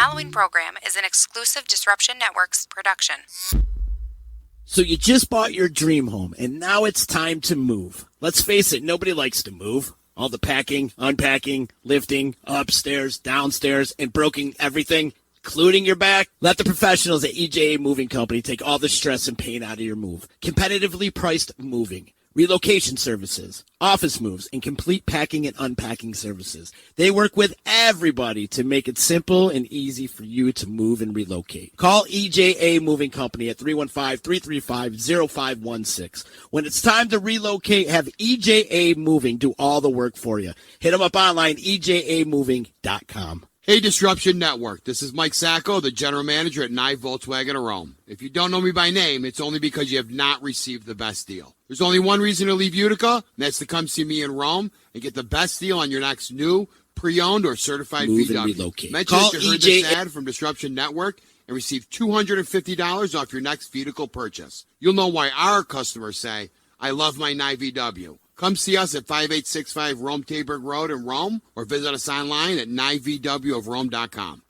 following program is an exclusive Disruption Networks production. So you just bought your dream home, and now it's time to move. Let's face it, nobody likes to move. All the packing, unpacking, lifting, upstairs, downstairs, and broking everything, including your back. Let the professionals at EJA Moving Company take all the stress and pain out of your move. Competitively priced moving, relocation services, office moves, and complete packing and unpacking services. They work with everybody to make it simple and easy for you to move and relocate. Call EJA Moving Company at 315-335-0516. When it's time to relocate, have EJA Moving do all the work for you. Hit them up online, ejamoving.com. Hey, Disruption Network. This is Mike Sacco, the general manager at Nye Volkswagen of Rome. If you don't know me by name, it's only because you have not received the best deal. There's only one reason to leave Utica, and that's to come see me in Rome and get the best deal on your next new, pre-owned, or certified VW. Mention that you heard this ad from Disruption Network and receive $250 off your next vehicle purchase. You'll know why our customers say, I love my Nye VW. Come see us at 5865 Rome Taberg Road in Rome, or visit us online at nyvwofrome.com.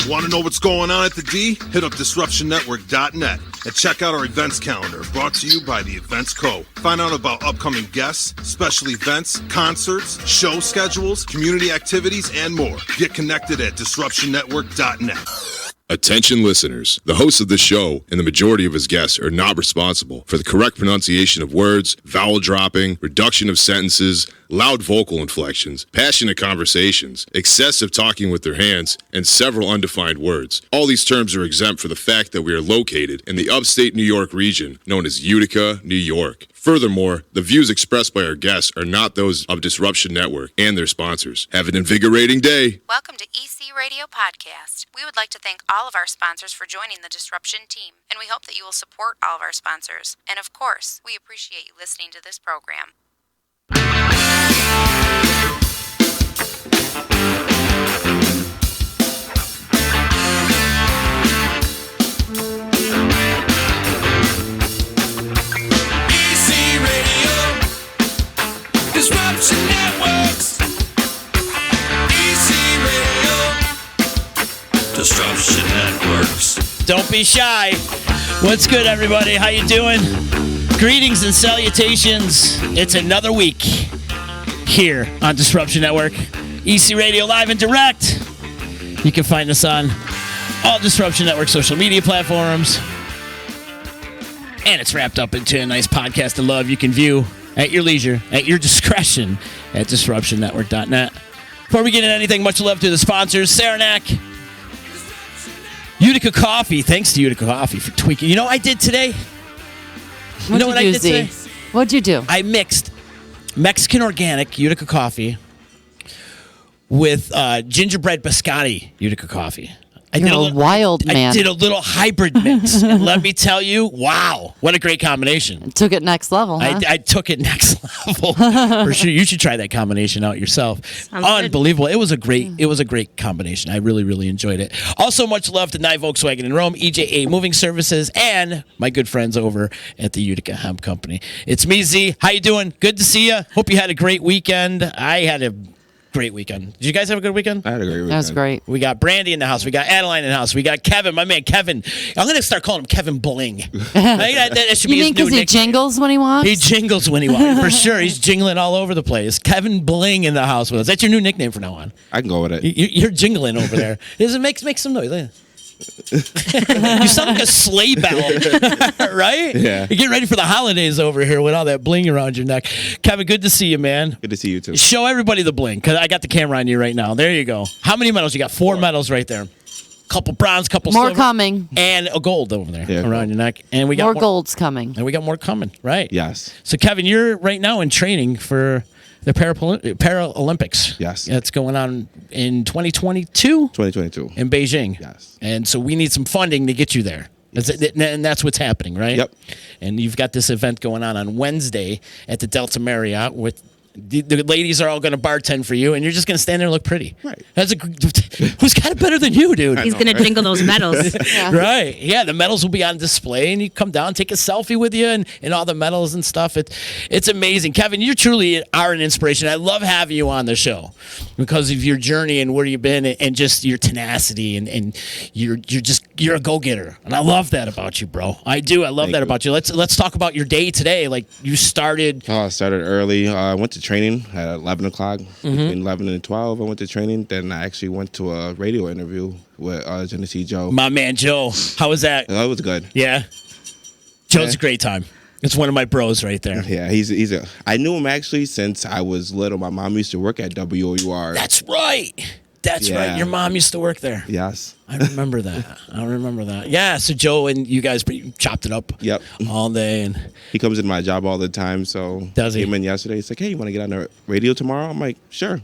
Want to know what's going on at the D? Hit up DisruptionNetwork.net and check out our events calendar, brought to you by the Events Co. Find out about upcoming guests, special events, concerts, show schedules, community activities, and more. Get connected at DisruptionNetwork.net. Attention listeners, the host of this show and the majority of his guests are not responsible for the correct pronunciation of words, vowel dropping, reduction of sentences, loud vocal inflections, passionate conversations, excessive talking with their hands, and several undefined words. All these terms are exempt for the fact that we are located in the upstate New York region known as Utica, New York. Furthermore, the views expressed by our guests are not those of Disruption Network and their sponsors. Have an invigorating day. Welcome to EC Radio Podcast. We would like to thank all of our sponsors for joining the Disruption team, and we hope that you will support all of our sponsors. And of course, we appreciate you listening to this program. Disruption Networks. EC Radio. Disruption Networks. Don't be shy. What's good, everybody? How you doing? Greetings and salutations. It's another week here on Disruption Network. EC Radio live and direct. You can find us on all Disruption Network social media platforms. And it's wrapped up into a nice podcast of love you can view at your leisure, at your discretion, at DisruptionNetwork.net. Before we get into anything, much love to the sponsors, Saranac, Utica Coffee. Thanks to Utica Coffee for tweaking. You know what I did today? You know what I did today? What'd you do? I mixed Mexican organic Utica coffee with gingerbread biscotti Utica coffee. You're a wild man. I did a little hybrid mix. And let me tell you, wow, what a great combination. Took it next level, huh? I took it next level. For sure. You should try that combination out yourself. Sounds unbelievable. Good. It was a great combination. I really, really enjoyed it. Also, much love to Nye Volkswagen in Rome, EJA Moving Services, and my good friends over at the Utica Hemp Company. It's me, Z. How you doing? Good to see you. Hope you had a great weekend. I had a great weekend. Did you guys have a good weekend? I had a great weekend. That was great. We got Brandy in the house. We got Adeline in the house. We got Kevin, my man Kevin. I'm going to start calling him Kevin Bling. that should you be mean his new because he jingles when he walks? He jingles when he walks, for sure. He's jingling all over the place. Kevin Bling in the house with us. That's your new nickname from now on. I can go with it. You're jingling over there. Does it make some noise? You sound like a sleigh bell, right? Yeah. You get ready for the holidays over here with all that bling around your neck. Kevin, good to see you, man. Good to see you, too. Show everybody the bling, because I got the camera on you right now. There you go. How many medals? You got 4 medals right there. Couple bronze, couple more silver, coming, and a gold over there around your neck. And we got more golds coming. And we got more coming, right? Yes. So, Kevin, you're right now in training for the Paralympics. Yes. That's going on in 2022? 2022. In Beijing. Yes. And so we need some funding to get you there. And that's what's happening, right? Yep. And you've got this event going on Wednesday at the Delta Marriott with The ladies are all going to bartend for you, and you're just going to stand there and look pretty. Right. Who's got it better than you, dude? He's going to jingle those medals. Right. Yeah, the medals will be on display, and you come down, take a selfie with you, and all the medals and stuff. It's amazing. Kevin, you truly are an inspiration. I love having you on the show because of your journey and where you've been and just your tenacity, and you're a go-getter. And I love that about you, bro. I do. I love that about you. Let's talk about your day today. Like, you started... I started early. I went to training at 11 o'clock. Between 11 and 12, I went to training. Then I actually went to a radio interview with Genesee Joe. My man, Joe. How was that? That was good. Yeah? Joe's a great time. It's one of my bros right there. Yeah, I knew him actually since I was little. My mom used to work at WOUR. That's right. That's right. Your mom used to work there. Yes. I remember that. Yeah, so Joe and you guys chopped it up all day. And he comes in my job all the time. So does he? Came in yesterday. He's like, hey, you want to get on the radio tomorrow? I'm like, sure.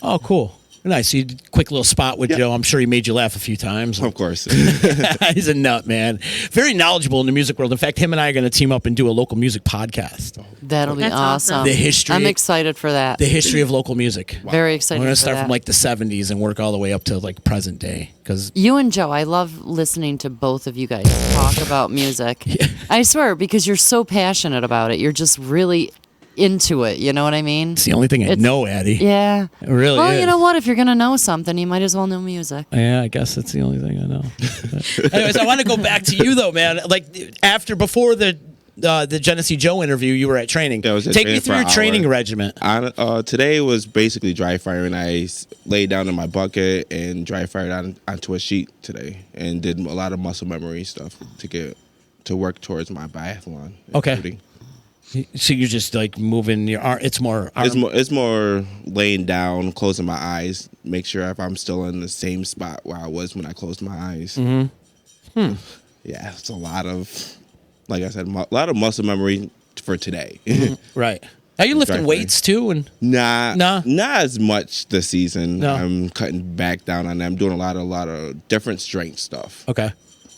Oh, cool. Nice. So you did a quick little spot with Joe. I'm sure he made you laugh a few times. Of course. He's a nut, man. Very knowledgeable in the music world. In fact, him and I are going to team up and do a local music podcast. That'll be awesome. The history. I'm excited for that. The history of local music. Very excited. We're going to for start that. from like the 70s and work all the way up to like present day. Because you and Joe, I love listening to both of you guys talk about music. I swear, because you're so passionate about it. You're just really into it. You know what I mean? It's the only thing I know, Addie. Yeah. It really well, is. you know what? If you're going to know something, you might as well know music. Yeah, I guess that's the only thing I know. Anyways, I want to go back to you, though, man. Like, before the Genesee Joe interview, you were at training. Yeah, I was at Take training me through for your an training hour. regiment. Today was basically dry firing. I laid down in my bucket and dry fired onto a sheet today and did a lot of muscle memory stuff to work towards my biathlon. Okay. Shooting. So you're just like moving your arm. It's more arm. It's more laying down, closing my eyes, make sure if I'm still in the same spot where I was when I closed my eyes. Mm-hmm. Yeah, it's a lot of, like I said, a lot of muscle memory for today. Right. Are you lifting Dry weights too? And not as much this season. No. I'm cutting back down on that. I'm doing a lot of different strength stuff. Okay.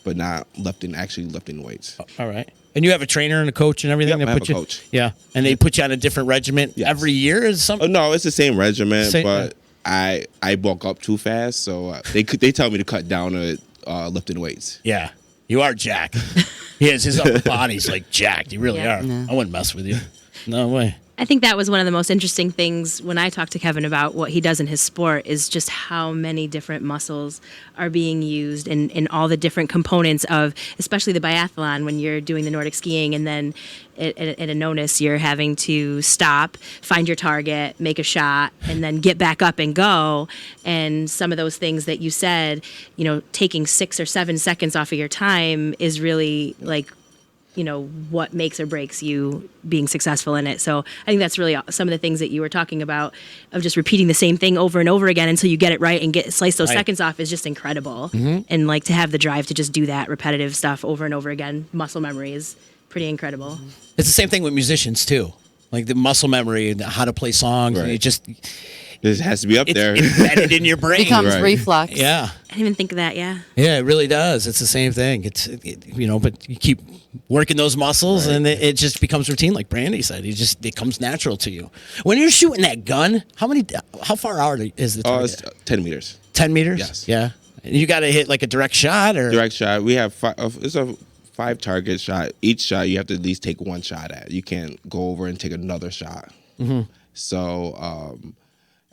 But not actually lifting weights. All right. And you have a trainer and a coach and everything. Yep, that I have put a you, coach. Yeah, and they put you on a different regiment every year. Is something? No, it's the same regiment, Same- but I bulk up too fast, so they tell me to cut down to lifting weights. Yeah, you are jacked. His upper body's like jacked. You really Yeah. are. Yeah. I wouldn't mess with you. No way. I think that was one of the most interesting things when I talked to Kevin about what he does in his sport is just how many different muscles are being used in all the different components of, especially the biathlon when you're doing the Nordic skiing and then at a no-ness you're having to stop, find your target, make a shot, and then get back up and go. And some of those things that you said, taking 6 or 7 seconds off of your time is really like, what makes or breaks you being successful in it. So I think that's really some of the things that you were talking about of just repeating the same thing over and over again until you get it right and slice those seconds off is just incredible. Mm-hmm. And like to have the drive to just do that repetitive stuff over and over again, muscle memory is pretty incredible. It's the same thing with musicians too. Like the muscle memory and how to play songs. Right. It just This has to be up it's there. embedded in your brain. Becomes Right. reflex. Yeah. I didn't even think of that, yeah. Yeah, it really does. It's the same thing. But you keep working those muscles, and it just becomes routine. Like Brandy said, it comes natural to you. When you're shooting that gun, how far out is the target? It's 10 meters. 10 meters. Yes. Yeah. And you got to hit like a direct shot, or Direct shot. We have it's a 5 target shot. Each shot you have to at least take one shot at. You can't go over and take another shot. Mm-hmm. So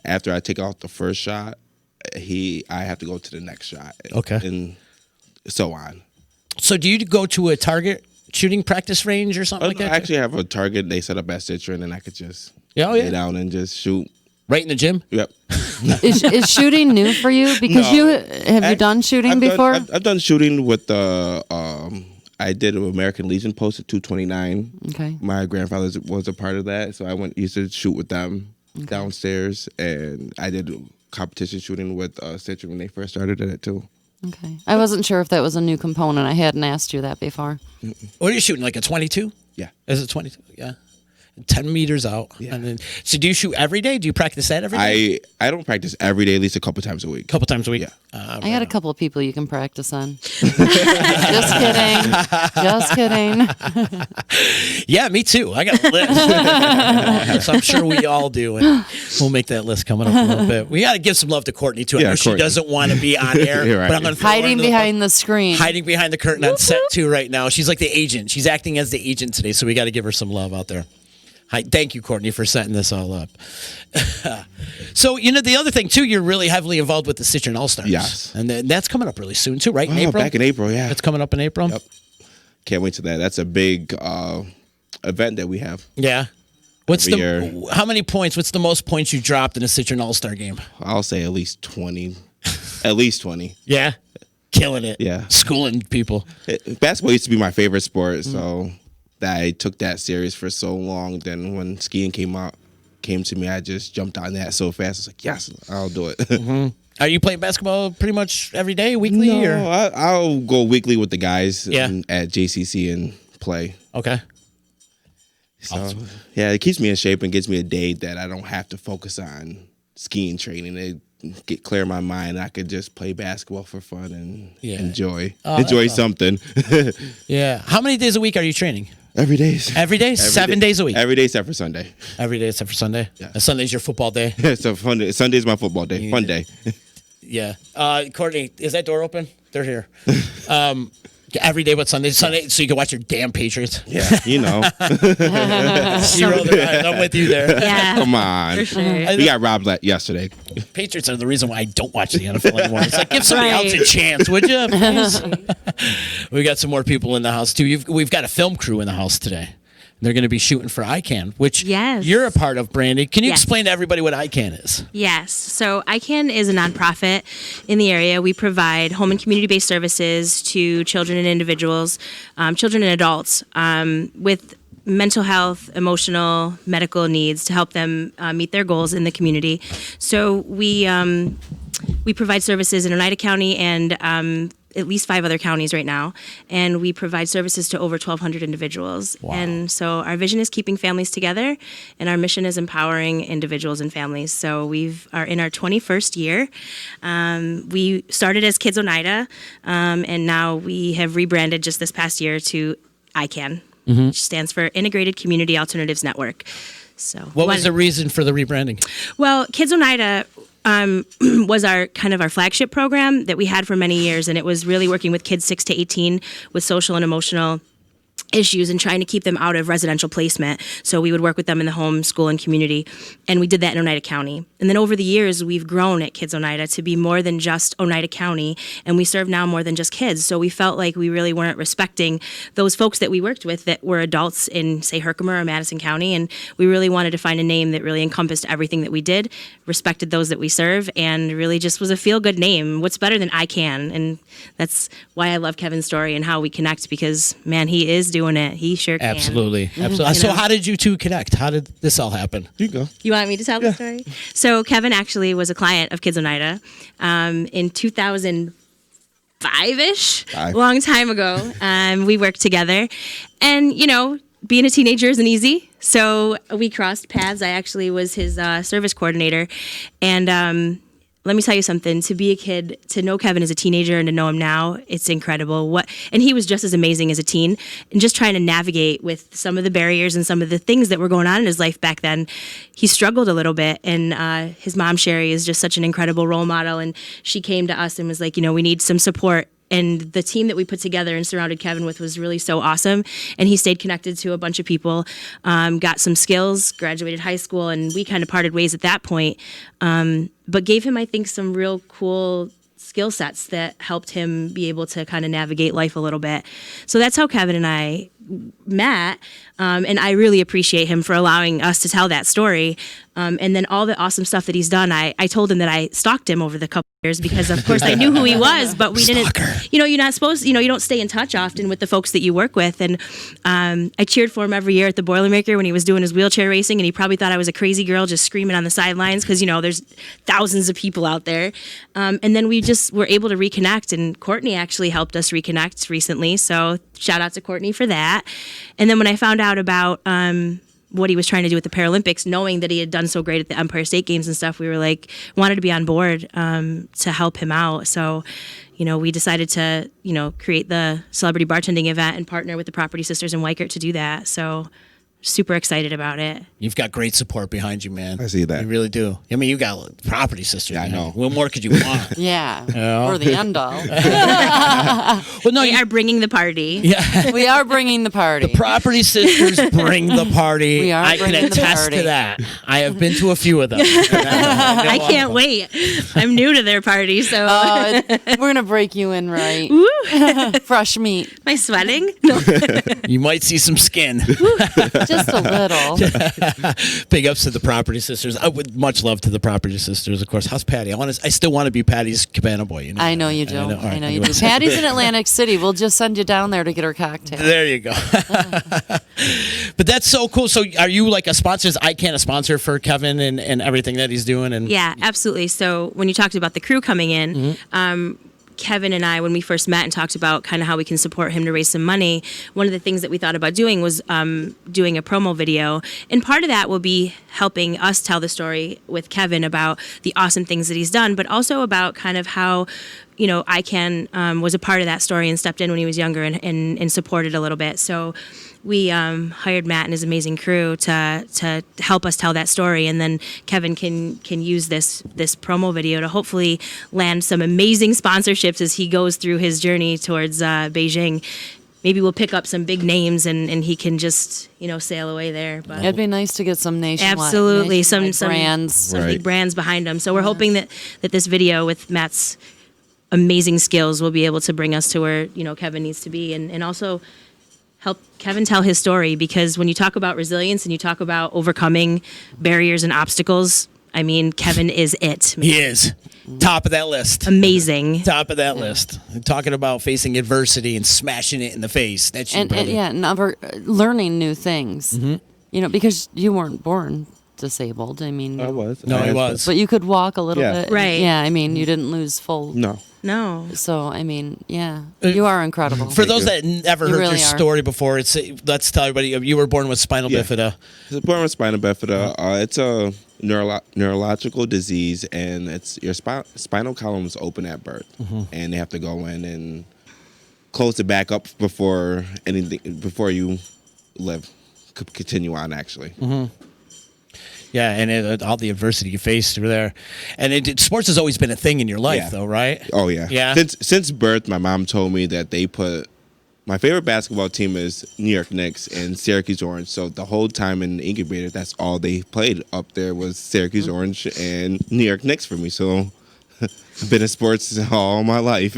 after I take out the first shot, I have to go to the next shot. Okay. And so on. So do you go to a target shooting practice range or something like I that? actually have a target they set up at Citron, and I could just lay down and just shoot. Right in the gym? Yep. Is shooting new for you? Because No. have you done shooting before? I've done shooting with the. I did an American Legion post at 229. Okay. My grandfather was a part of that, so I used to shoot with them downstairs, and I did competition shooting with Citron when they first started it too. Okay. I wasn't sure if that was a new component. I hadn't asked you that before. What are you shooting? Like a 22? Yeah. Is it 22? Yeah. 10 meters out. Yeah. And then, so do you shoot every day? Do you practice that every day? I don't practice every day, at least a couple times a week. Couple times a week. Yeah. I got a couple of people you can practice on. Just kidding. Just kidding. Yeah, me too. I got a list. So I'm sure we all do. And we'll make that list coming up a little bit. We got to give some love to Courtney, too. I Yeah, know she Courtney. doesn't want to be on air, You're right. but I'm going to Hiding behind the screen. Hiding behind the curtain on set, too, right now. She's like the agent. She's acting as the agent today, so we got to give her some love out there. Hi, thank you, Courtney, for setting this all up. So, the other thing, too, you're really heavily involved with the Citroen All-Stars. Yes. And that's coming up really soon, too, right? In Oh, April? back in April, yeah. It's coming up in April? Yep. Can't wait to that. That's a big event that we have. Yeah. Every year. How many points? What's the most points you dropped in a Citroen All-Star game? I'll say at least 20. At least 20. Yeah. Killing it. Yeah. Schooling people. Basketball used to be my favorite sport, so that I took that serious for so long. Then when skiing came to me, I just jumped on that so fast. I was like, yes, I'll do it. Are you playing basketball pretty much every day, weekly? No, Or? I'll go weekly with the guys Yeah. at JCC and play. Okay. So, yeah, it keeps me in shape and gives me a day that I don't have to focus on skiing training. It clear my mind. I could just play basketball for fun and enjoy something. Yeah. How many days a week are you training? Every day. Every day? 7 days a week? Every day except for Sunday. Every day except for Sunday? Yeah. And Sunday's your football day? It's a fun day. Sunday's my football day. Fun day. Yeah. Courtney, is that door open? They're here. Every day but Sunday, so you can watch your damn Patriots. Yeah, you know. You roll their eyes. I'm with you there. Yeah. Come on. For sure. We got robbed yesterday. Patriots are the reason why I don't watch the NFL anymore. It's like, give somebody Right. else a chance, would you? Please? We got some more people in the house, too. We've got a film crew in the house today. They're going to be shooting for ICANN, which Yes. you're a part of, Brandy. Can you Yes. explain to everybody what ICANN is? Yes. So ICANN is a nonprofit in the area. We provide home and community-based services to children and individuals, children and adults with mental health, emotional, medical needs to help them meet their goals in the community. So we provide services in Oneida County and at least 5 other counties right now, and we provide services to over 1,200 individuals. Wow. And so our vision is keeping families together, and our mission is empowering individuals and families. So we are in our 21st year. We started as Kids Oneida, and now we have rebranded just this past year to ICANN, which stands for Integrated Community Alternatives Network. So What was the reason for the rebranding? Well, Kids Oneida was our flagship program that we had for many years, and it was really working with kids 6 to 18 with social and emotional issues and trying to keep them out of residential placement. So we would work with them in the home, school, and community. And we did that in Oneida County. And then over the years, we've grown at Kids Oneida to be more than just Oneida County. And we serve now more than just kids. So we felt like we really weren't respecting those folks that we worked with that were adults in, say, Herkimer or Madison County. And we really wanted to find a name that really encompassed everything that we did, respected those that we serve, and really just was a feel-good name. What's better than I Can? And that's why I love Kevin's story and how we connect, because, man, he is doing it. He sure can. Absolutely. Absolutely. You So know? how did you two connect? How did this all happen? You go. You want me to tell the story? So Kevin actually was a client of Kids Oneida in 2005-ish, Five. a long time ago. We worked together. And, being a teenager isn't easy. So we crossed paths. I actually was his service coordinator. And let me tell you something. To be a kid, to know Kevin as a teenager and to know him now, it's incredible. And he was just as amazing as a teen. And just trying to navigate with some of the barriers and some of the things that were going on in his life back then, he struggled a little bit. And his mom, Sherry, is just such an incredible role model. And she came to us and was like, we need some support. And the team that we put together and surrounded Kevin with was really so awesome. And he stayed connected to a bunch of people, got some skills, graduated high school, and we kind of parted ways at that point. But gave him, I think, some real cool skill sets that helped him be able to kind of navigate life a little bit. So that's how Kevin and I met. And I really appreciate him for allowing us to tell that story. And then all the awesome stuff that he's done. I told him that I stalked him over the couple years because, of course, I knew who he was, but we didn't, you're not supposed, you don't stay in touch often with the folks that you work with. And I cheered for him every year at the Boilermaker when he was doing his wheelchair racing, and he probably thought I was a crazy girl just screaming on the sidelines because, there's thousands of people out there. And then we just were able to reconnect, and Courtney actually helped us reconnect recently. So shout out to Courtney for that. And then when I found out about what he was trying to do with the Paralympics, knowing that he had done so great at the Empire State Games and stuff. We were like, wanted to be on board to help him out. So, we decided to, create the celebrity bartending event and partner with the Property Sisters in Weikert to do that. So super excited about it. You've got great support behind you, man. I see that. You really do. I mean, you got Property Sisters. Yeah, I know. What more could you want? Yeah. Or the end all. Well, no, We are bringing the party. Yeah. We are bringing the party. The Property Sisters bring the party. We are I can bringing the attest party. to that. I have been to a few of them. I can't wait. I'm new to their party, so We're going to break you in right. Fresh meat. am I sweating? No. You might see some skin. Just a little. Big ups to the Property Sisters. I would much love to the Property Sisters, of course. How's Patty? I still want to be Patty's Cabana Boy. You know? I know you do. All right, I know you do. anyways. Patty's in Atlantic City. We'll just send you down there to get her cocktail. There you go. But that's so cool. So are you like a sponsor? Is ICANN a sponsor for Kevin and everything that he's doing? And Yeah, absolutely. So when you talked about the crew coming in, Kevin and I, when we first met and talked about kind of how we can support him to raise some money, one of the things that we thought about doing was doing a promo video. And part of that will be helping us tell the story with Kevin about the awesome things that he's done, but also about kind of how, ICANN was a part of that story and stepped in when he was younger and supported a little bit. So we hired Matt and his amazing crew to help us tell that story, and then Kevin can use this promo video to hopefully land some amazing sponsorships as he goes through his journey towards Beijing. Maybe we'll pick up some big names and he can just sail away there. But It'd be nice to get some nationwide. absolutely some brands. some Right. big brands behind him. So we're hoping that this video with Matt's amazing skills will be able to bring us to where Kevin needs to be, and also help Kevin tell his story, because when you talk about resilience and you talk about overcoming barriers and obstacles, I mean, Kevin is it. he is top of that list. Amazing. Top of that list. Talking about facing adversity and smashing it in the face. That's you, And brother. learning new things. Because you weren't born disabled. I mean, I was. No, I he was. but you could walk a little Yeah. bit. Right. Yeah, I mean, you didn't lose full. No. No. So, I mean, yeah, you are incredible. For those that never You heard really your are. story before, let's tell everybody you were born with spinal bifida. It's born with spinal bifida. It's a neurological disease, and it's your spinal column is open at birth, and they have to go in and close it back up before you continue on. Actually, Yeah, and all the adversity you faced through there, and sports has always been a thing in your life, Yeah. though, right? Oh yeah. Yeah. Since birth, my mom told me that they put my favorite basketball team is New York Knicks and Syracuse Orange. So the whole time in the incubator, that's all they played up there was Syracuse Orange and New York Knicks for me. So I've been in sports all my life.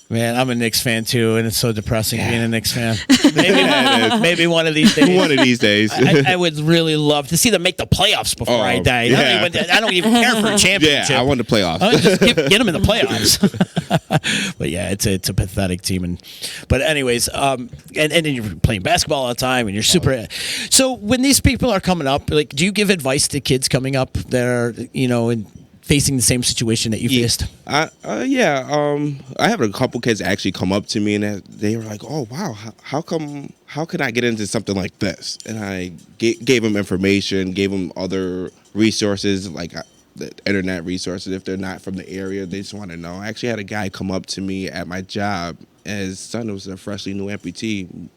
Man, I'm a Knicks fan too, and it's so depressing being a Knicks fan. Maybe one of these days. One of these days. I would really love to see them make the playoffs before I die. yeah. I don't even care for a championship. Yeah, I won the playoffs. Just get them in the playoffs. But yeah, it's a pathetic team. But anyways, and then you're playing basketball all the time, and you're super. So when these people are coming up, like, do you give advice to kids coming up there, and facing the same situation that you faced? I have a couple kids actually come up to me and they were like, "Oh wow, how can I get into something like this?" And I gave them information, gave them other resources like the internet resources if they're not from the area. They just want to know. I actually had a guy come up to me at my job. His son was a freshly new amputee.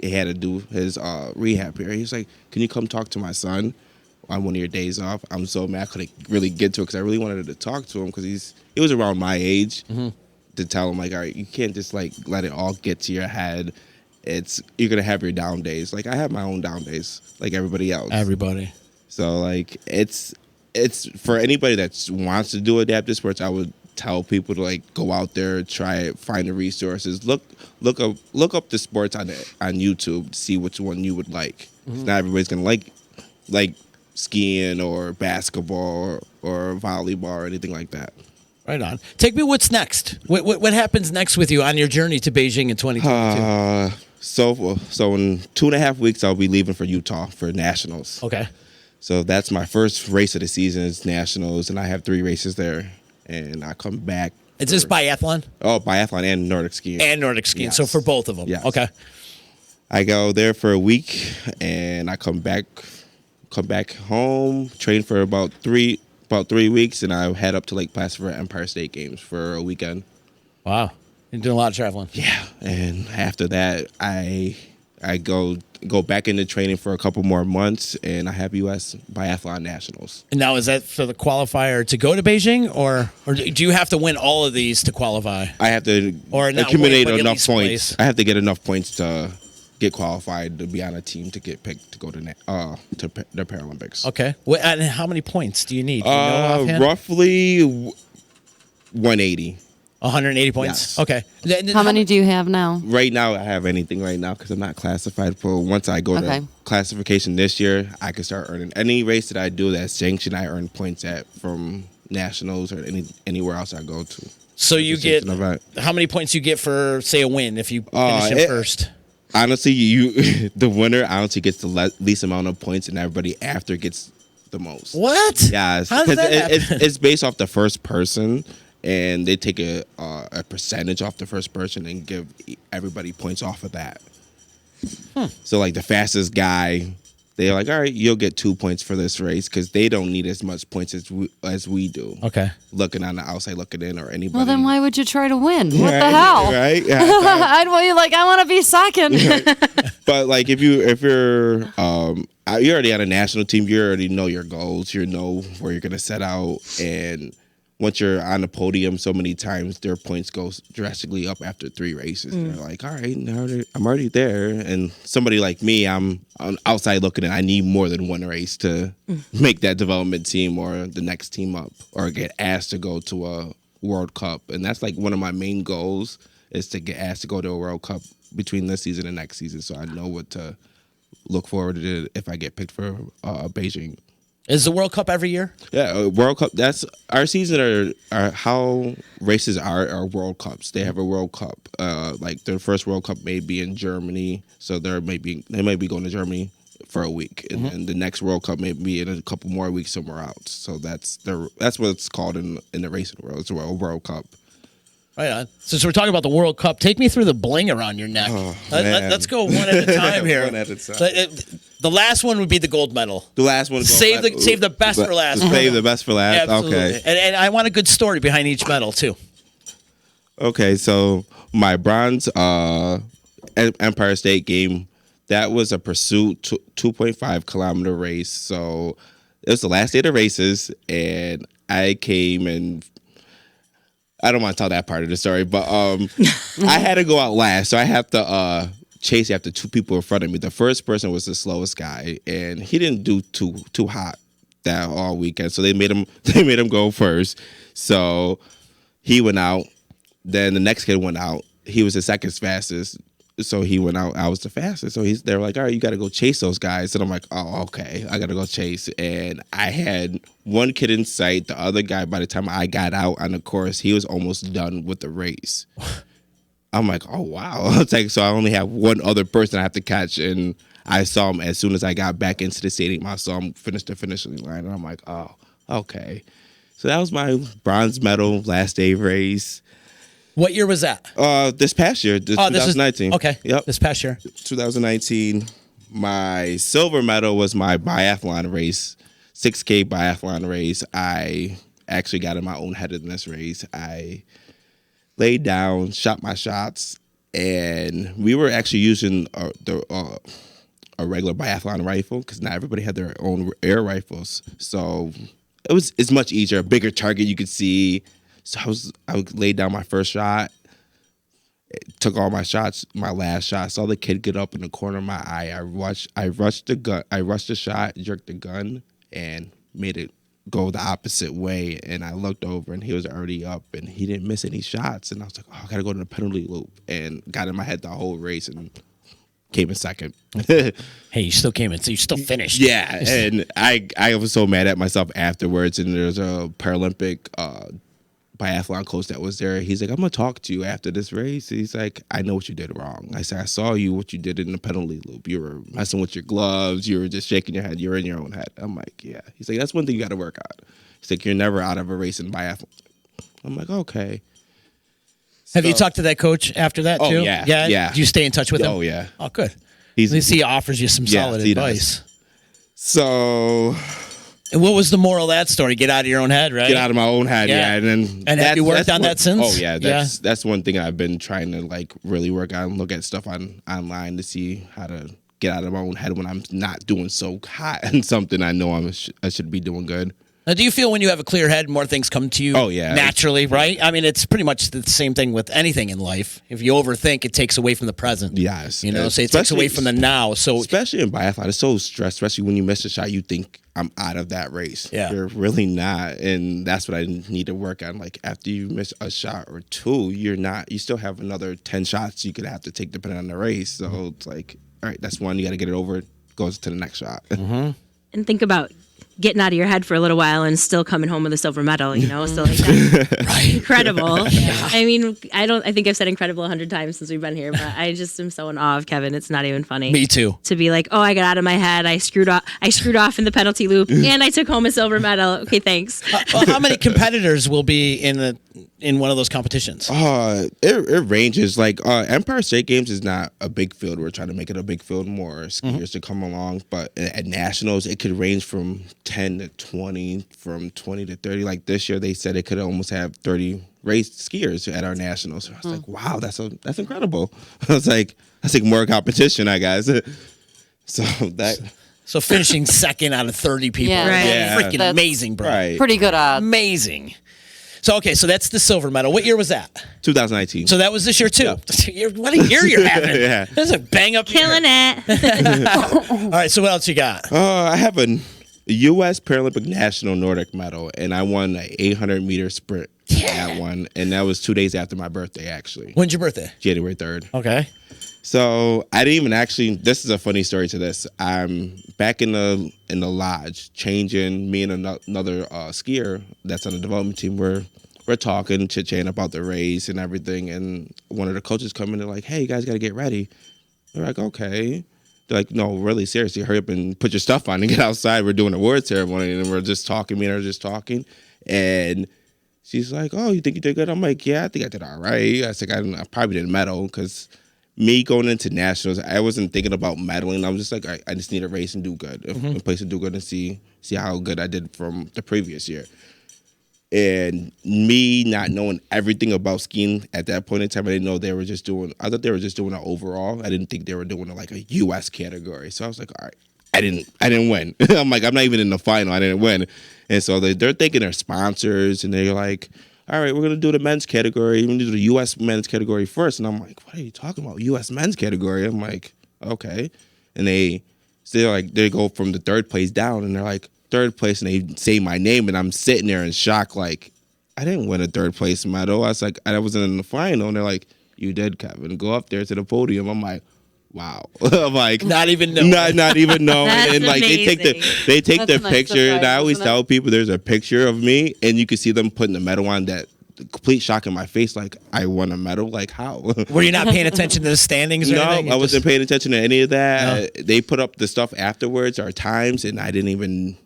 He had to do his rehab here. He was like, "Can you come talk to my son on one of your days off?" I'm so mad I couldn't really get to it because I really wanted to talk to him because he was around my age to tell him, like, all right, you can't just like let it all get to your head. You're gonna have your down days. Like I have my own down days, like everybody else. Everybody. So like it's for anybody that wants to do adaptive sports. I would tell people to like go out there, try it, find the resources, look up the sports on YouTube, see which one you would like. Not everybody's gonna like skiing or basketball or volleyball or anything like that. Right on. Take me. What's next? What happens next with you on your journey to Beijing in 2022? So in 2.5 weeks, I'll be leaving for Utah for nationals. Okay. So that's my first race of the season is nationals, and I have 3 races there. And I come back. Is this biathlon? Oh, biathlon and Nordic skiing. And Nordic skiing. Yes. So for both of them. Yes. Okay. I go there for a week, and I come back come back home, train for about 3 weeks, and I head up to Lake Placid for Empire State Games for a weekend. Wow. You're doing a lot of traveling. Yeah, and after that, I go back into training for a couple more months, and I have U.S. Biathlon Nationals. And now is that for the qualifier to go to Beijing, or do you have to win all of these to qualify? I have to Or not accumulate win, but at enough least points. place. I have to get enough points to get qualified to be on a team to get picked to go to the Paralympics. Okay. And how many points do you need? Do you know offhand? Roughly 180. 180 points? Yes. Okay. How many do you have now? Right now, I have anything right now because I'm not classified. For once I go Okay. to classification this year, I can start earning any race that I do that's sanctioned. I earn points at from nationals or anywhere else I go to. So you get, Sanctioned event. how many points you get for, say, a win if you finish in first? Honestly, the winner honestly gets the least amount of points, and everybody after gets the most. What? Yeah, How does that happen? it's based off the first person. And they take a percentage off the first person and give everybody points off of that. So, like, the fastest guy, they're like, all right, you'll get 2 points for this race because they don't need as much points as we do. Okay. Looking on the outside, looking in, or anybody. Well, then why would you try to win? What the Right, hell? Right? Yeah. I want to be second. But, like, if you're already on a national team, you already know your goals. You know where you're going to set out. And once you're on the podium so many times, their points go drastically up after 3 races. They're like, all right, now I'm already there. And somebody like me, I'm on outside looking in. I need more than 1 race to make that development team or the next team up or get asked to go to a World Cup. And that's like one of my main goals is to get asked to go to a World Cup between this season and next season. So I know what to look forward to if I get picked for Beijing. Is the World Cup every year? Yeah, World Cup. That's our season. Are how races are World Cups. They have a World Cup. Like their first World Cup may be in Germany, so they might be going to Germany for a week, and then the next World Cup may be in a couple more weeks somewhere else. So that's what it's called in the racing world. It's a World Cup. Right on. Since we're talking about the World Cup, take me through the bling around your neck. Let's go one at a time here. One at a time. The last one would be the gold medal. The last one. Save the best for last. Save the best for last. Absolutely. Okay. And I want a good story behind each medal too. Okay, so my bronze Empire State game, that was a pursuit 2.5 kilometer race. So it was the last day of the races, and I came and I don't want to tell that part of the story, but I had to go out last, so I have to chase after 2 people in front of me. The first person was the slowest guy, and he didn't do too hot that all weekend, so they made him go first. So he went out. Then the next kid went out. He was the second fastest, so he went out. I was the fastest, so they were like, "All right, you got to go chase those guys." And I'm like, "Oh, okay, I got to go chase." And I had 1 kid in sight. The other guy, by the time I got out on the course, he was almost done with the race. I'm like, "Oh wow!" It's like, so I only have 1 other person I have to catch, and I saw him as soon as I got back into the stadium. I saw him finish the finishing line, and I'm like, "Oh, okay." So that was my bronze medal last day race. What year was that? This past year, 2019. Okay. Yep. This past year. 2019. My silver medal was my biathlon race, 6K biathlon race. I actually got in my own head in this race. I laid down, shot my shots, and we were actually using a regular biathlon rifle because not everybody had their own air rifles. So it's much easier, a bigger target you could see. So I laid down my first shot, took all my shots, my last shot. Saw the kid get up in the corner of my eye. I rushed the shot, jerked the gun, and made it go the opposite way. And I looked over, and he was already up, and he didn't miss any shots. And I was like, "Oh, I gotta go to the penalty loop," and got in my head the whole race and came in second. Hey, you still came in, so you still finished. Yeah, and I was so mad at myself afterwards. And there's a Paralympic biathlon coach that was there. He's like, "I'm gonna talk to you after this race." He's like, "I know what you did wrong." I said, "I saw what you did in the penalty loop. You were messing with your gloves. You were just shaking your head. You're in your own head." I'm like, "Yeah." He's like, "That's one thing you got to work on." He's like, "You're never out of a race in biathlon." I'm like, "Okay." Have you talked to that coach after that Oh, too? yeah. Do you stay in touch with him? Oh yeah. Oh, good. At At least he offers you some solid he advice. does. So And what was the moral of that story? Get out of your own head, right? get out of my own head, Yeah. yeah. And have you worked on that since? Oh yeah, that's one thing I've been trying to like really work on. Look at stuff online to see how to get out of my own head when I'm not doing so hot and something I know I should be doing good. Now, do you feel when you have a clear head, more things come to you naturally, right? I mean, it's pretty much the same thing with anything in life. If you overthink, it takes away from the present. Yes. You know, so it takes away from the now. So especially in biathlon, it's so stressed, especially when you miss a shot, you think I'm out of that race. Yeah. You're really not. And that's what I need to work on. Like after you miss a shot or two, you still have another 10 shots you could have to take depending on the race. So it's like, all right, that's one, you got to get it over, goes to the next shot. And think about getting out of your head for a little while and still coming home with a silver medal, you know? So like that's incredible. I mean, I think I've said incredible 100 times since we've been here, but I just am so in awe of Kevin. It's not even funny. Me too. To be like, oh, I got out of my head. I screwed off in the penalty loop and I took home a silver medal. Okay, thanks. Well, how many competitors will be in one of those competitions? It ranges. Like Empire State Games is not a big field. We're trying to make it a big field, more skiers to come along. But at nationals, it could range from 10 to 20, from 20 to 30. Like this year, they said it could almost have 30 race skiers at our nationals. So I was like, wow, that's incredible. I was like, that's like more competition, I guess. So finishing second out of 30 people. Yeah, Right. that's- Freaking that's amazing, bro. Right. Pretty good odds. Amazing. So, okay, so that's the silver medal. What year was that? 2019. So that was this year, too. What a year you're having. Yeah. That's a bang-up Killing year. it. All right, so what else you got? I have a U.S. Paralympic National Nordic medal, and I won an 800-meter sprint in that one, and that was 2 days after my birthday, actually. When's your birthday? January 3rd. Okay. So I didn't even actually. This is a funny story to this. I'm back in the lodge, changing. Me and another skier that's on the development team. We're talking, chit-chatting about the race and everything. And one of the coaches come in. They're like, "Hey, you guys got to get ready." We're like, "Okay." They're like, "No, really, seriously, hurry up and put your stuff on and get outside. We're doing a award ceremony." And we're just talking. Me and her just talking, and she's like, "Oh, you think you did good?" I'm like, "Yeah, I think I did all right." I said, "I probably didn't medal because." Me going into nationals, I wasn't thinking about medaling. I was just like, I just need a race and do good, a place to do good and see how good I did from the previous year. And me not knowing everything about skiing at that point in time, I didn't know I thought they were just doing an overall. I didn't think they were doing like a U.S. category. So I was like, all right, I didn't win. I'm like, I'm not even in the final. I didn't win. And so they're thinking they're sponsors, and they're like, all right, we're going to do the men's category. We're going to do the U.S. men's category first. And I'm like, what are you talking about? U.S. men's category? I'm like, okay. And they go from the third place down, and they're like, third place, and they say my name, and I'm sitting there in shock, like, I didn't win a third place medal. I was like, I wasn't in the final. And they're like, you did, Kevin. Go up there to the podium. I'm like, wow. I'm like, Not even knowing. not even knowing. That's And like they take That's their a nice picture, and I surprise, always isn't tell it? people there's a picture of me, and you can see them putting the medal on. That complete shock in my face, like I won a medal. Like how? Were you not paying attention to the standings or No, anything? I wasn't paying attention to any of that. They put up the stuff afterwards, our times, and I didn't even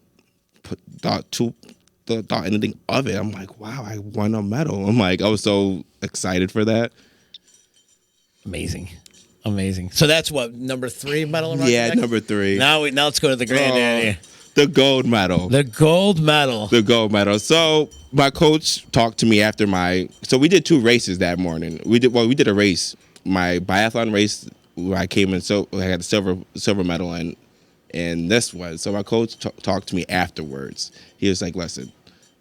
thought anything of it. I'm like, wow, I won a medal. I'm like, I was so excited for that. Amazing. So that's what, number 3 medal around your Yeah, neck? number 3. Now let's go to the granddaddy. The gold medal. The gold medal. The gold medal. So my coach talked to me after so we did 2 races that morning. We did a race, my biathlon race where I came in, so I had a silver medal and this one. So my coach talked to me afterwards. He was like, listen,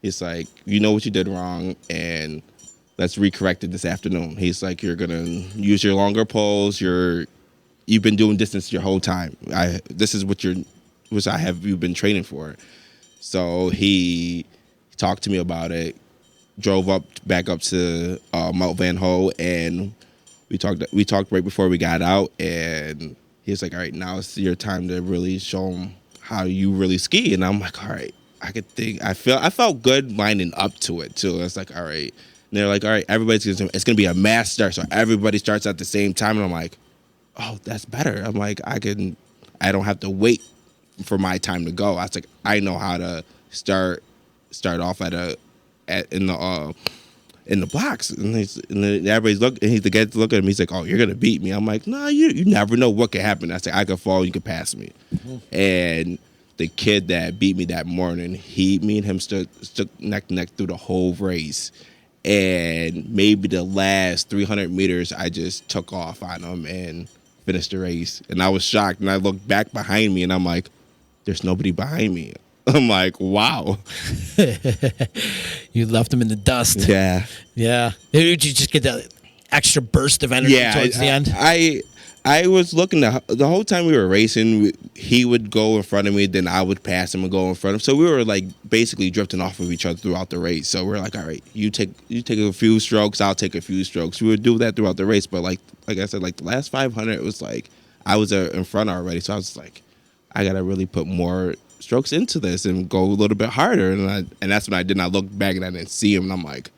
he's like, you know what you did wrong, and let's recorrect it this afternoon. He's like, you're gonna use your longer poles. You've been doing distance your whole time. This is what you've been training for. So he talked to me about it, drove back up to Mount Van Ho, and we talked right before we got out, and he was like, all right, now it's your time to really show them how you really ski. And I'm like, all right, I felt good lining up to it too. It's like, all right. And they're like, all right, it's gonna be a mass start, so everybody starts at the same time. And I'm like, oh, that's better. I'm like, I don't have to wait for my time to go. I was like, I know how to start off in the blocks, and everybody's looking. And the guy's looking at me. He's like, "Oh, you're gonna beat me." I'm like, "No, you never know what could happen." I said, "I could fall. You could pass me." And the kid that beat me that morning, me and him stood neck to neck through the whole race. And maybe the last 300 meters, I just took off on him and finished the race. And I was shocked. And I looked back behind me, and I'm like, there's nobody behind me. I'm like, wow. You left him in the dust. Yeah. Yeah. Did you just get that extra burst of energy towards the end? I was looking the whole time we were racing. He would go in front of me, then I would pass him and go in front of him. So we were like basically drifting off of each other throughout the race. So we're like, all right, you take a few strokes, I'll take a few strokes. We would do that throughout the race. But like I said, like the last 500, it was like I was in front already. So I was like, I gotta really put more strokes into this and go a little bit harder. And that's when I did. And I looked back and I didn't see him, and I'm like,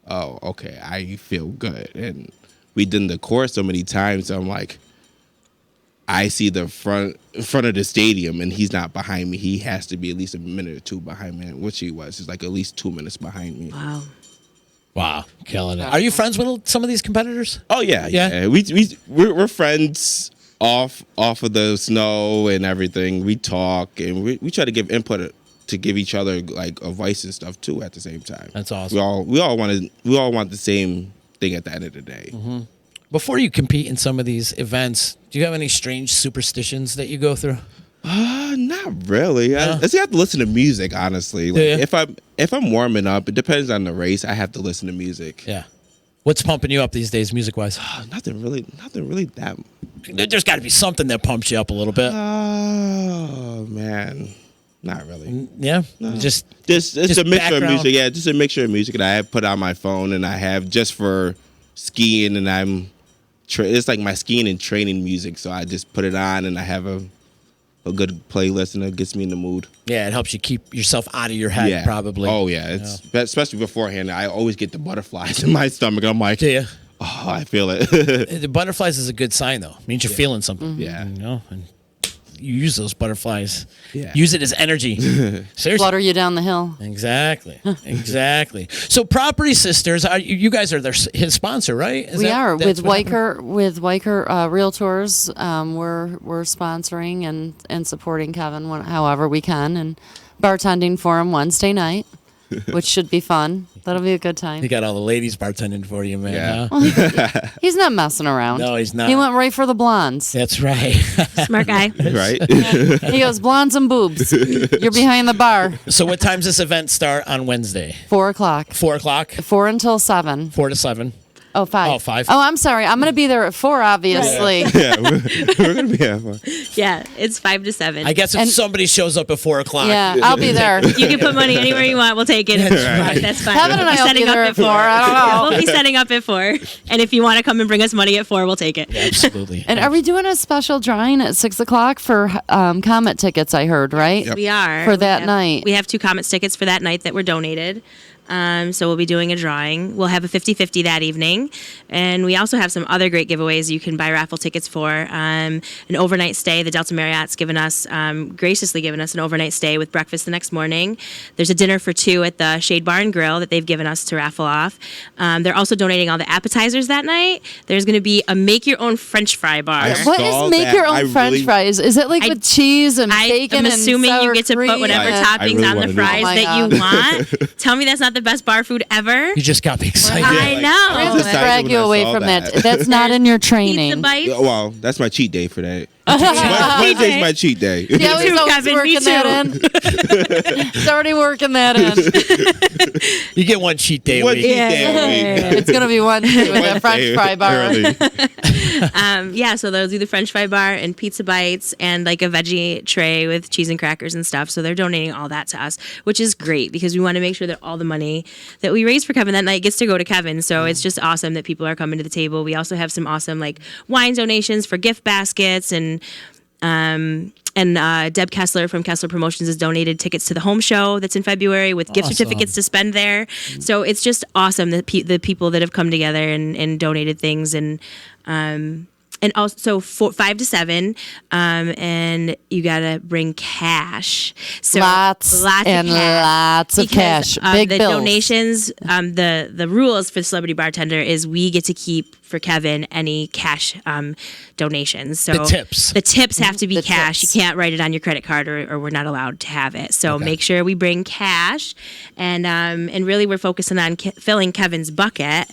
oh, okay, I feel good. And we did the course so many times, so I'm like, I see the front of the stadium, and he's not behind me. He has to be at least a minute or two behind me, which he was. He's like at least 2 minutes behind me. Wow, killing it. Are you friends with some of these competitors? Oh yeah. We're friends off of the snow and everything. We talk and we try to give input to give each other like advice and stuff too at the same time. That's awesome. We all want the same thing at the end of the day. Mm-hmm. Before you compete in some of these events, do you have any strange superstitions that you go through? Not really. No? I have to listen to music, honestly. Like, Yeah. if I'm warming up, it depends on the race. I have to listen to music. Yeah. What's pumping you up these days, music-wise? Nothing really that. There's got to be something that pumps you up a little bit. Oh man, not really. Yeah, No. just a mixture of background? music. Yeah, just a mixture of music that I have put on my phone, and I have just for skiing, and it's like my skiing and training music. So I just put it on, and I have a good playlist, and it gets me in the mood. Yeah, it helps you keep yourself out of your head, probably. Oh yeah, especially beforehand. I always get the butterflies in my stomach. I'm like, do you? Oh, I feel it. The butterflies is a good sign, though. It means you're feeling something. Yeah. You know, and you use those butterflies. Yeah. Use it as energy. Seriously. Flutter you down the hill. Exactly. Exactly. So, Property Sisters, you guys are his sponsor, right? We are with Weicker Realtors. We're sponsoring and supporting Kevin however we can, and bartending for him Wednesday night, which should be fun. That'll be a good time. He got all the ladies bartending for you, man. Yeah. Huh? Well, he's not messing around. No, he's not. He went right for the blondes. That's right. Smart guy. Right. He goes, blondes and boobs. You're behind the bar. So, what time's this event start on Wednesday? 4 o'clock. 4 o'clock? 4 until 7. 4 to 7. Oh, 5. Oh, 5. Oh, I'm sorry. I'm going to be there at 4, obviously. Yeah, we're gonna be having fun. Yeah, it's 5 to 7. I guess if somebody shows up at 4 o'clock. Yeah, I'll be there. You can put money anywhere you want. We'll take it. That's fine. Kevin and I will be there at 4. I don't know. We'll be setting up at 4. And if you want to come and bring us money at 4, we'll take it. Yeah, absolutely. And are we doing a special drawing at 6 o'clock for Comet tickets, I heard, right? Yep. We are. For that night. We have 2 Comets tickets for that night that were donated. So we'll be doing a drawing. We'll have a 50-50 that evening. And we also have some other great giveaways you can buy raffle tickets for. An overnight stay. The Delta Marriott's graciously given us an overnight stay with breakfast the next morning. There's a dinner for 2 at the Shade Bar and Grill that they've given us to raffle off. They're also donating all the appetizers that night. There's going to be a make-your-own French fry bar. What is make your own French fries? Is it like with cheese and bacon I'm and assuming sour you get to cream? put whatever I toppings really on the wanna do fries that. that Oh you my want. Tell me that's not the best bar food ever. You just got me excited. I know. We're gonna excited drag when you I away saw from that. that. That's not in your Pizza training. bites. Well, that's my cheat day for that. Wednesday's my cheat day. Yeah, Me too, he's always Kevin, me working that in. He's already working that in. You get one cheat day a One week. cheat day a week. It's going to be Wednesday with that French fry bar. Early. So they'll do the French fry bar and pizza bites and like a veggie tray with cheese and crackers and stuff. So they're donating all that to us, which is great because we want to make sure that all the money that we raise for Kevin that night gets to go to Kevin. So it's just awesome that people are coming to the table. We also have some awesome like wine donations for gift baskets and Deb Kessler from Kessler Promotions has donated tickets to the home show that's in February with gift certificates to spend there. So it's just awesome that the people that have come together and donated things and and also 5 to 7, and you gotta bring cash. So Lots of and cash. lots of Because, cash. Big the bills. donations. The rules for the celebrity bartender is we get to keep for Kevin any cash donations. So The tips. The tips have to be The cash. tips. You can't write it on your credit card, or we're not allowed to have it. So make sure we bring cash, and really we're focusing on filling Kevin's bucket.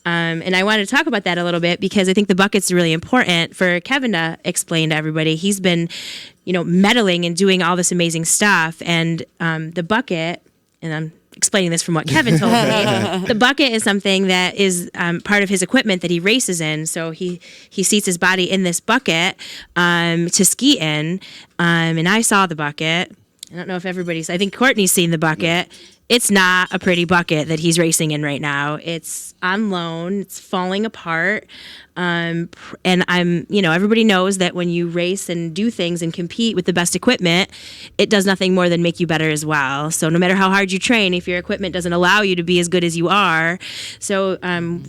And I wanted to talk about that a little bit because I think the bucket's really important for Kevin to explain to everybody. He's been, meddling and doing all this amazing stuff, and the bucket, and I'm explaining this from what Kevin told me. The bucket is something that is part of his equipment that he races in. So he seats his body in this bucket to ski in. And I saw the bucket. I don't know if I think Courtney's seen the bucket. It's not a pretty bucket that he's racing in right now. It's on loan. It's falling apart. And everybody knows that when you race and do things and compete with the best equipment, it does nothing more than make you better as well. So no matter how hard you train, if your equipment doesn't allow you to be as good as you are, so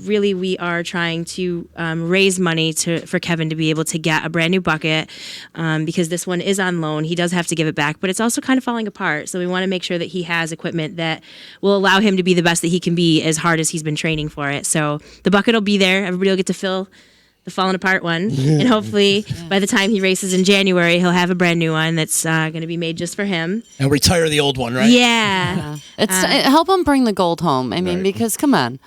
really we are trying to raise money for Kevin to be able to get a brand new bucket because this one is on loan. He does have to give it back, but it's also kind of falling apart. So we want to make sure that he has equipment that will allow him to be the best that he can be as hard as he's been training for it. So the bucket will be there. Everybody will get to fill the fallen apart one, and hopefully by the time he races in January, he'll have a brand new one that's going to be made just for him. And retire the old one, right? Yeah. Help him bring the gold home. I mean, because come on,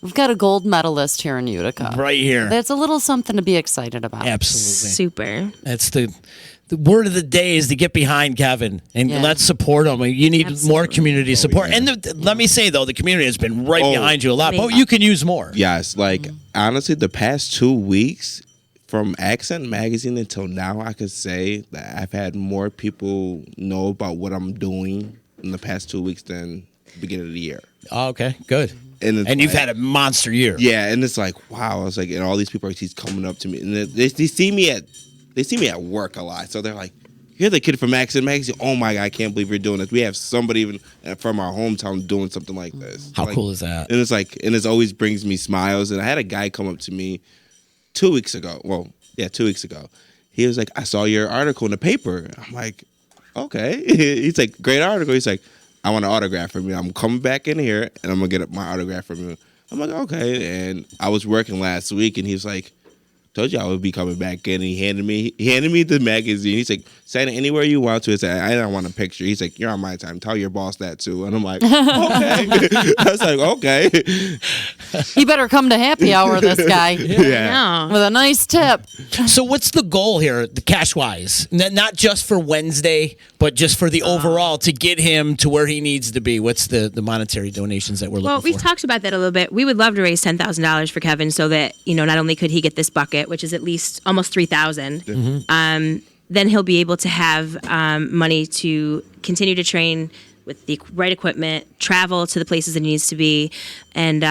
we've got a gold medalist here in Utica. Right here. That's a little something to be excited about. Absolutely. Super. That's the word of the day is to get behind Kevin and let's support him. You need more community support. And let me say, though, the community has been right behind you a lot, but you can use more. Yes, honestly, the past 2 weeks, from Accent Magazine until now, I could say that I've had more people know about what I'm doing in the past 2 weeks than the beginning of the year. Oh, okay, good. And you've had a monster year. Yeah, and it's like, wow. I was like, and all these people are coming up to me, and they see me at work a lot, so they're like, "You're the kid from Accent Magazine. Oh my God, I can't believe you're doing this. We have somebody even from our hometown doing something like this." How cool is that? And it always brings me smiles. And I had a guy come up to me 2 weeks ago. Well, yeah, 2 weeks ago. He was like, "I saw your article in the paper." I'm like, "Okay." He's like, "Great article." He's like, "I want an autograph from you. I'm coming back in here and I'm gonna get my autograph from you." I'm like, "Okay." And I was working last week, and he was like, "Told you I would be coming back in." And he handed me the magazine. He's like, "Sign it anywhere you want to." I don't want a picture. He's like, "You're on my time. Tell your boss that too." And I'm like, "Okay." I was like, "Okay." You better come to happy hour, this guy. Yeah. With a nice tip. So what's the goal here, the cash-wise? Not just for Wednesday, but just for the overall to get him to where he needs to be. What's the monetary donations that we're looking for? Well, we've talked about that a little bit. We would love to raise $10,000 for Kevin so that, not only could he get this bucket, which is at least almost $3,000, then he'll be able to have money to continue to train with the right equipment, travel to the places that he needs to be, and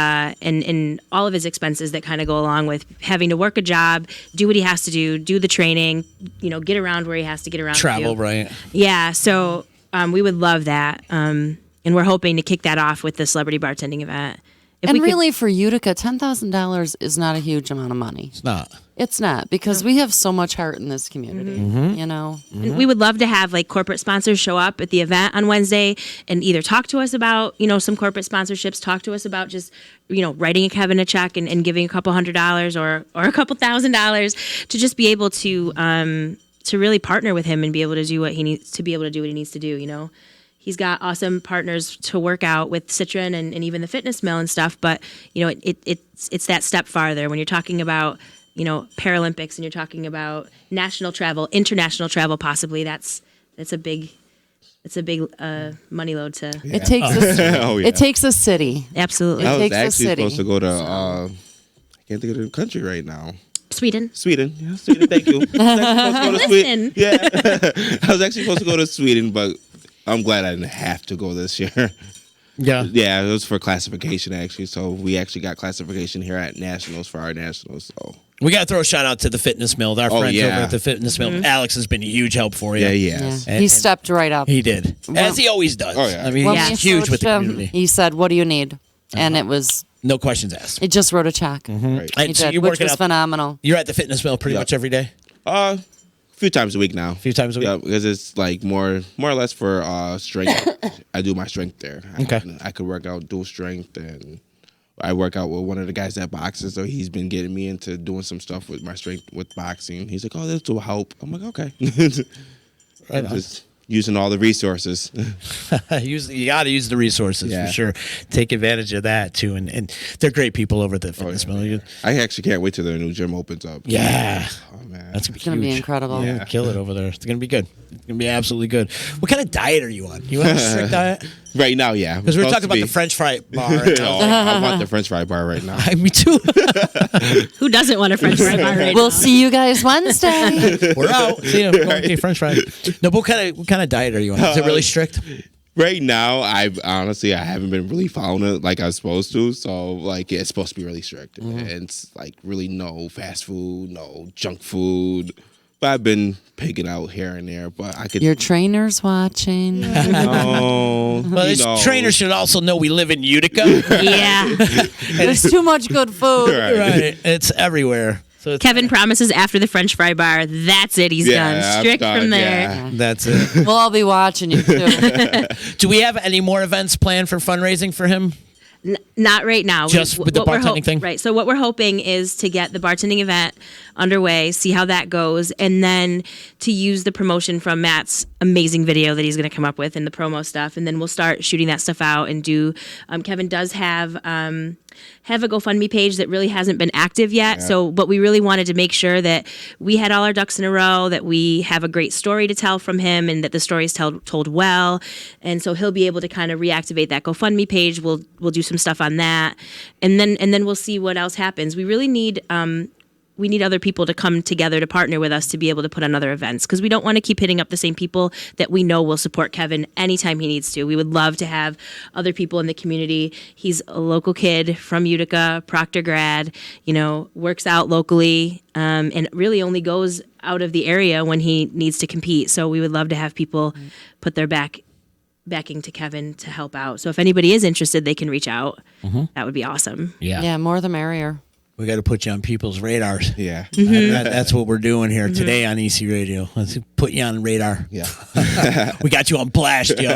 all of his expenses that kind of go along with having to work a job, do what he has to do the training, get around where he has to get around. Travel, right? Yeah, so we would love that, and we're hoping to kick that off with the celebrity bartending event. For Utica, $10,000 is not a huge amount of money. It's not. It's not, because we have so much heart in this community, And we would love to have corporate sponsors show up at the event on Wednesday and either talk to us about, some corporate sponsorships, talk to us about just, writing Kevin a check and giving a couple $100 or a couple $1,000 to just be able to really partner with him and be able to do what he needs to be able to do what he needs to do, He's got awesome partners to work out with Citron and even the fitness mill and stuff. But, it's that step farther when you're talking about, Paralympics and you're talking about national travel, international travel, possibly. That's a big money load to. It takes it takes a city. Absolutely. I was takes a actually city. supposed to go to, I can't think of the country right now. Sweden. Yeah, Sweden, thank you. I was actually supposed to go to Sweden. Yeah. I was actually supposed to go to Sweden, but I'm glad I didn't have to go this year. Yeah. Yeah, it was for classification, actually. So we actually got classification here at Nationals for our Nationals. So We got to throw a shout out to the fitness mill. Our friends over at the fitness mill. Alex has been a huge help for you. Yeah, he has. Yeah. He stepped right up. He did. As he always does. Oh, yeah. I mean, When he's we huge with the approached him, community. He said, "What do you need?" And it was No questions asked. He just wrote a check. Right. And He so did, you're which working was out. phenomenal. You're at the fitness mill pretty much every day. A few times a week now. A few times a week? Yeah, because it's like more or less for strength. I do my strength there. Okay. I could work out dual strength, and I work out with one of the guys that boxes, so he's been getting me into doing some stuff with my strength with boxing. He's like, "Oh, this will help." I'm like, "Okay." Right on. Just using all the resources. You got to use the resources Yeah. for sure. Take advantage of that too, and they're great people over at the fitness mill. I actually can't wait till their new gym opens up. Yeah. Oh man. That's It's going to be incredible. Yeah, kill it over there. It's gonna be good. It's gonna be absolutely good. What kind of diet are you on? You on a strict diet? Right now, yeah. Because we're Supposed talking to about be. the French fry bar. I want the French fry bar right now. Me too. Who doesn't want a French fry bar right We'll now? see you guys Wednesday. We're out. See you. Going to French fries. No, but what kind of diet are you on? Is it really strict? Right now, I haven't been really following it like I was supposed to. So like, it's supposed to be really strict, and it's like really no fast food, no junk food. But I've been picking out here and there. But I could. Your trainer's watching. No, Well, this trainer should also know we live in Utica. Yeah. There's too much good food. Right. It's everywhere. So it's, Kevin promises after the French fry bar, that's it. He's Yeah, done. I'm Strict done, from there. yeah. that's it. We'll all be watching you too. Do we have any more events planned for fundraising for him? Not right now. Just with the what we're bartending thing? Right. So what we're hoping is to get the bartending event underway, see how that goes, and then to use the promotion from Matt's amazing video that he's going to come up with and the promo stuff, and then we'll start shooting that stuff out and do. Kevin does have a GoFundMe page that really hasn't been active yet. So, but we really wanted to make sure that we had all our ducks in a row, that we have a great story to tell from him, and that the story is told well. And so he'll be able to kind of reactivate that GoFundMe page. We'll do some stuff on that, and then we'll see what else happens. We really need. We need other people to come together to partner with us to be able to put on other events, because we don't want to keep hitting up the same people that we know will support Kevin anytime he needs to. We would love to have other people in the community. He's a local kid from Utica, Proctor grad, works out locally, and really only goes out of the area when he needs to compete. So we would love to have people put their backing to Kevin to help out. So if anybody is interested, they can reach out. That would be awesome. Yeah, more the merrier. We got to put you on people's radars. Yeah. That's what we're doing here today on EC Radio. Let's put you on the radar. Yeah. We got you on blast, yo.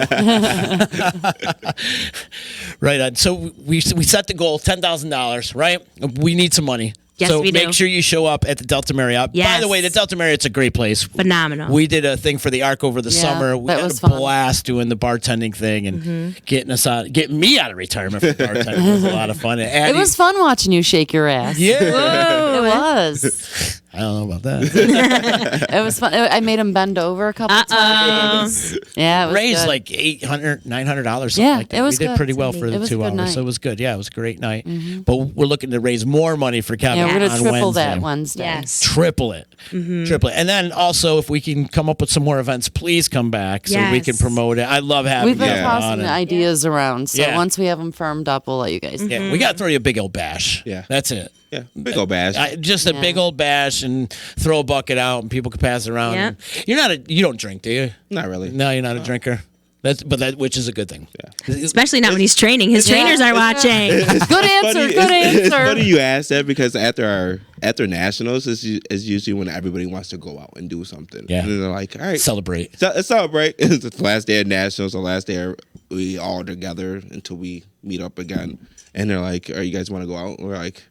Right on. So we set the goal, $10,000, right? We need some money. Yes, so we do. make sure you show up at the Delta Marriott. By Yes. the way, the Delta Marriott's a great place. Phenomenal. We did a thing for the Arc over the Yeah, summer. We that had was a fun. blast doing the bartending thing and getting me out of retirement for bartending was a lot of fun. And It Addie- was fun watching you shake your ass. yeah. It was. I don't know about that. It was fun. I made him bend over a couple times. Yeah, it was Raised good. like $800, $900, something Yeah, like that. it was we did good. pretty well for It the was a 2 good hours, night. so it was good. Yeah, it was a great night. But we're looking to raise more money for Kevin Yeah, we're on gonna triple Wednesday. that Wednesday. Yes. Triple it. Triple it. And then also, if we can come up with some more events, please come back so we Yes. can promote it. I love having We've been you tossing on it. ideas around, so Yeah. once we have them firmed up, we'll let you guys know. Yeah, we got to throw you a big old bash. Yeah. That's it. Yeah. Big old bash. Just a Yeah. big old bash and throw a bucket out and people can pass it around. Yeah. You don't drink, do you? Not really. No, you're not a drinker. Which is a good thing. Especially not when he's training. His trainers are watching. Good answer. Good It's funny answer. you ask that, because after nationals is usually when everybody wants to go out and do something. Yeah. And they're like, all right, Celebrate. let's celebrate. It's the last day of nationals, the last day we all together until we meet up again. And they're like, "Are you guys want to go out?" We're like,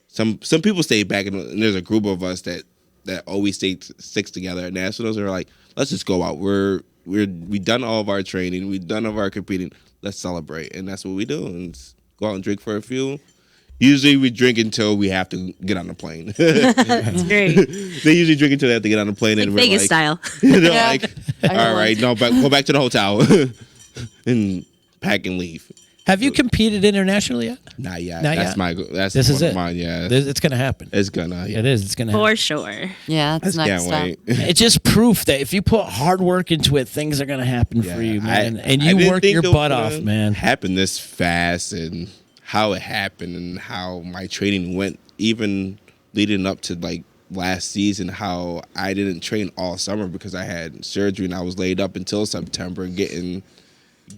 some people stay back, and there's a group of us that always sticks together at nationals. They're like, let's just go out. We've done all of our training. We've done all of our competing. Let's celebrate. And that's what we do. And go out and drink for a few. Usually we drink until we have to get on the plane. That's great. They usually drink until they have to get on the plane. And we're Vegas like, style. they're Yeah. like, I know all right, no, go back to the hotel and pack and leave. Have you competed internationally yet? Not yet. Not That's yet. my goal. That's This one is of it. mine. Yeah, It's going to happen. it's gonna. Yeah. It is. It's going to happen. For sure. Yeah, it's I next can't step. wait. It's just proof that if you put hard work into it, things are going to happen for you, man. And I you didn't work think your it was butt gonna off, man. Happen this fast, and how it happened, and how my training went, even leading up to like last season. How I didn't train all summer because I had surgery, and I was laid up until September, getting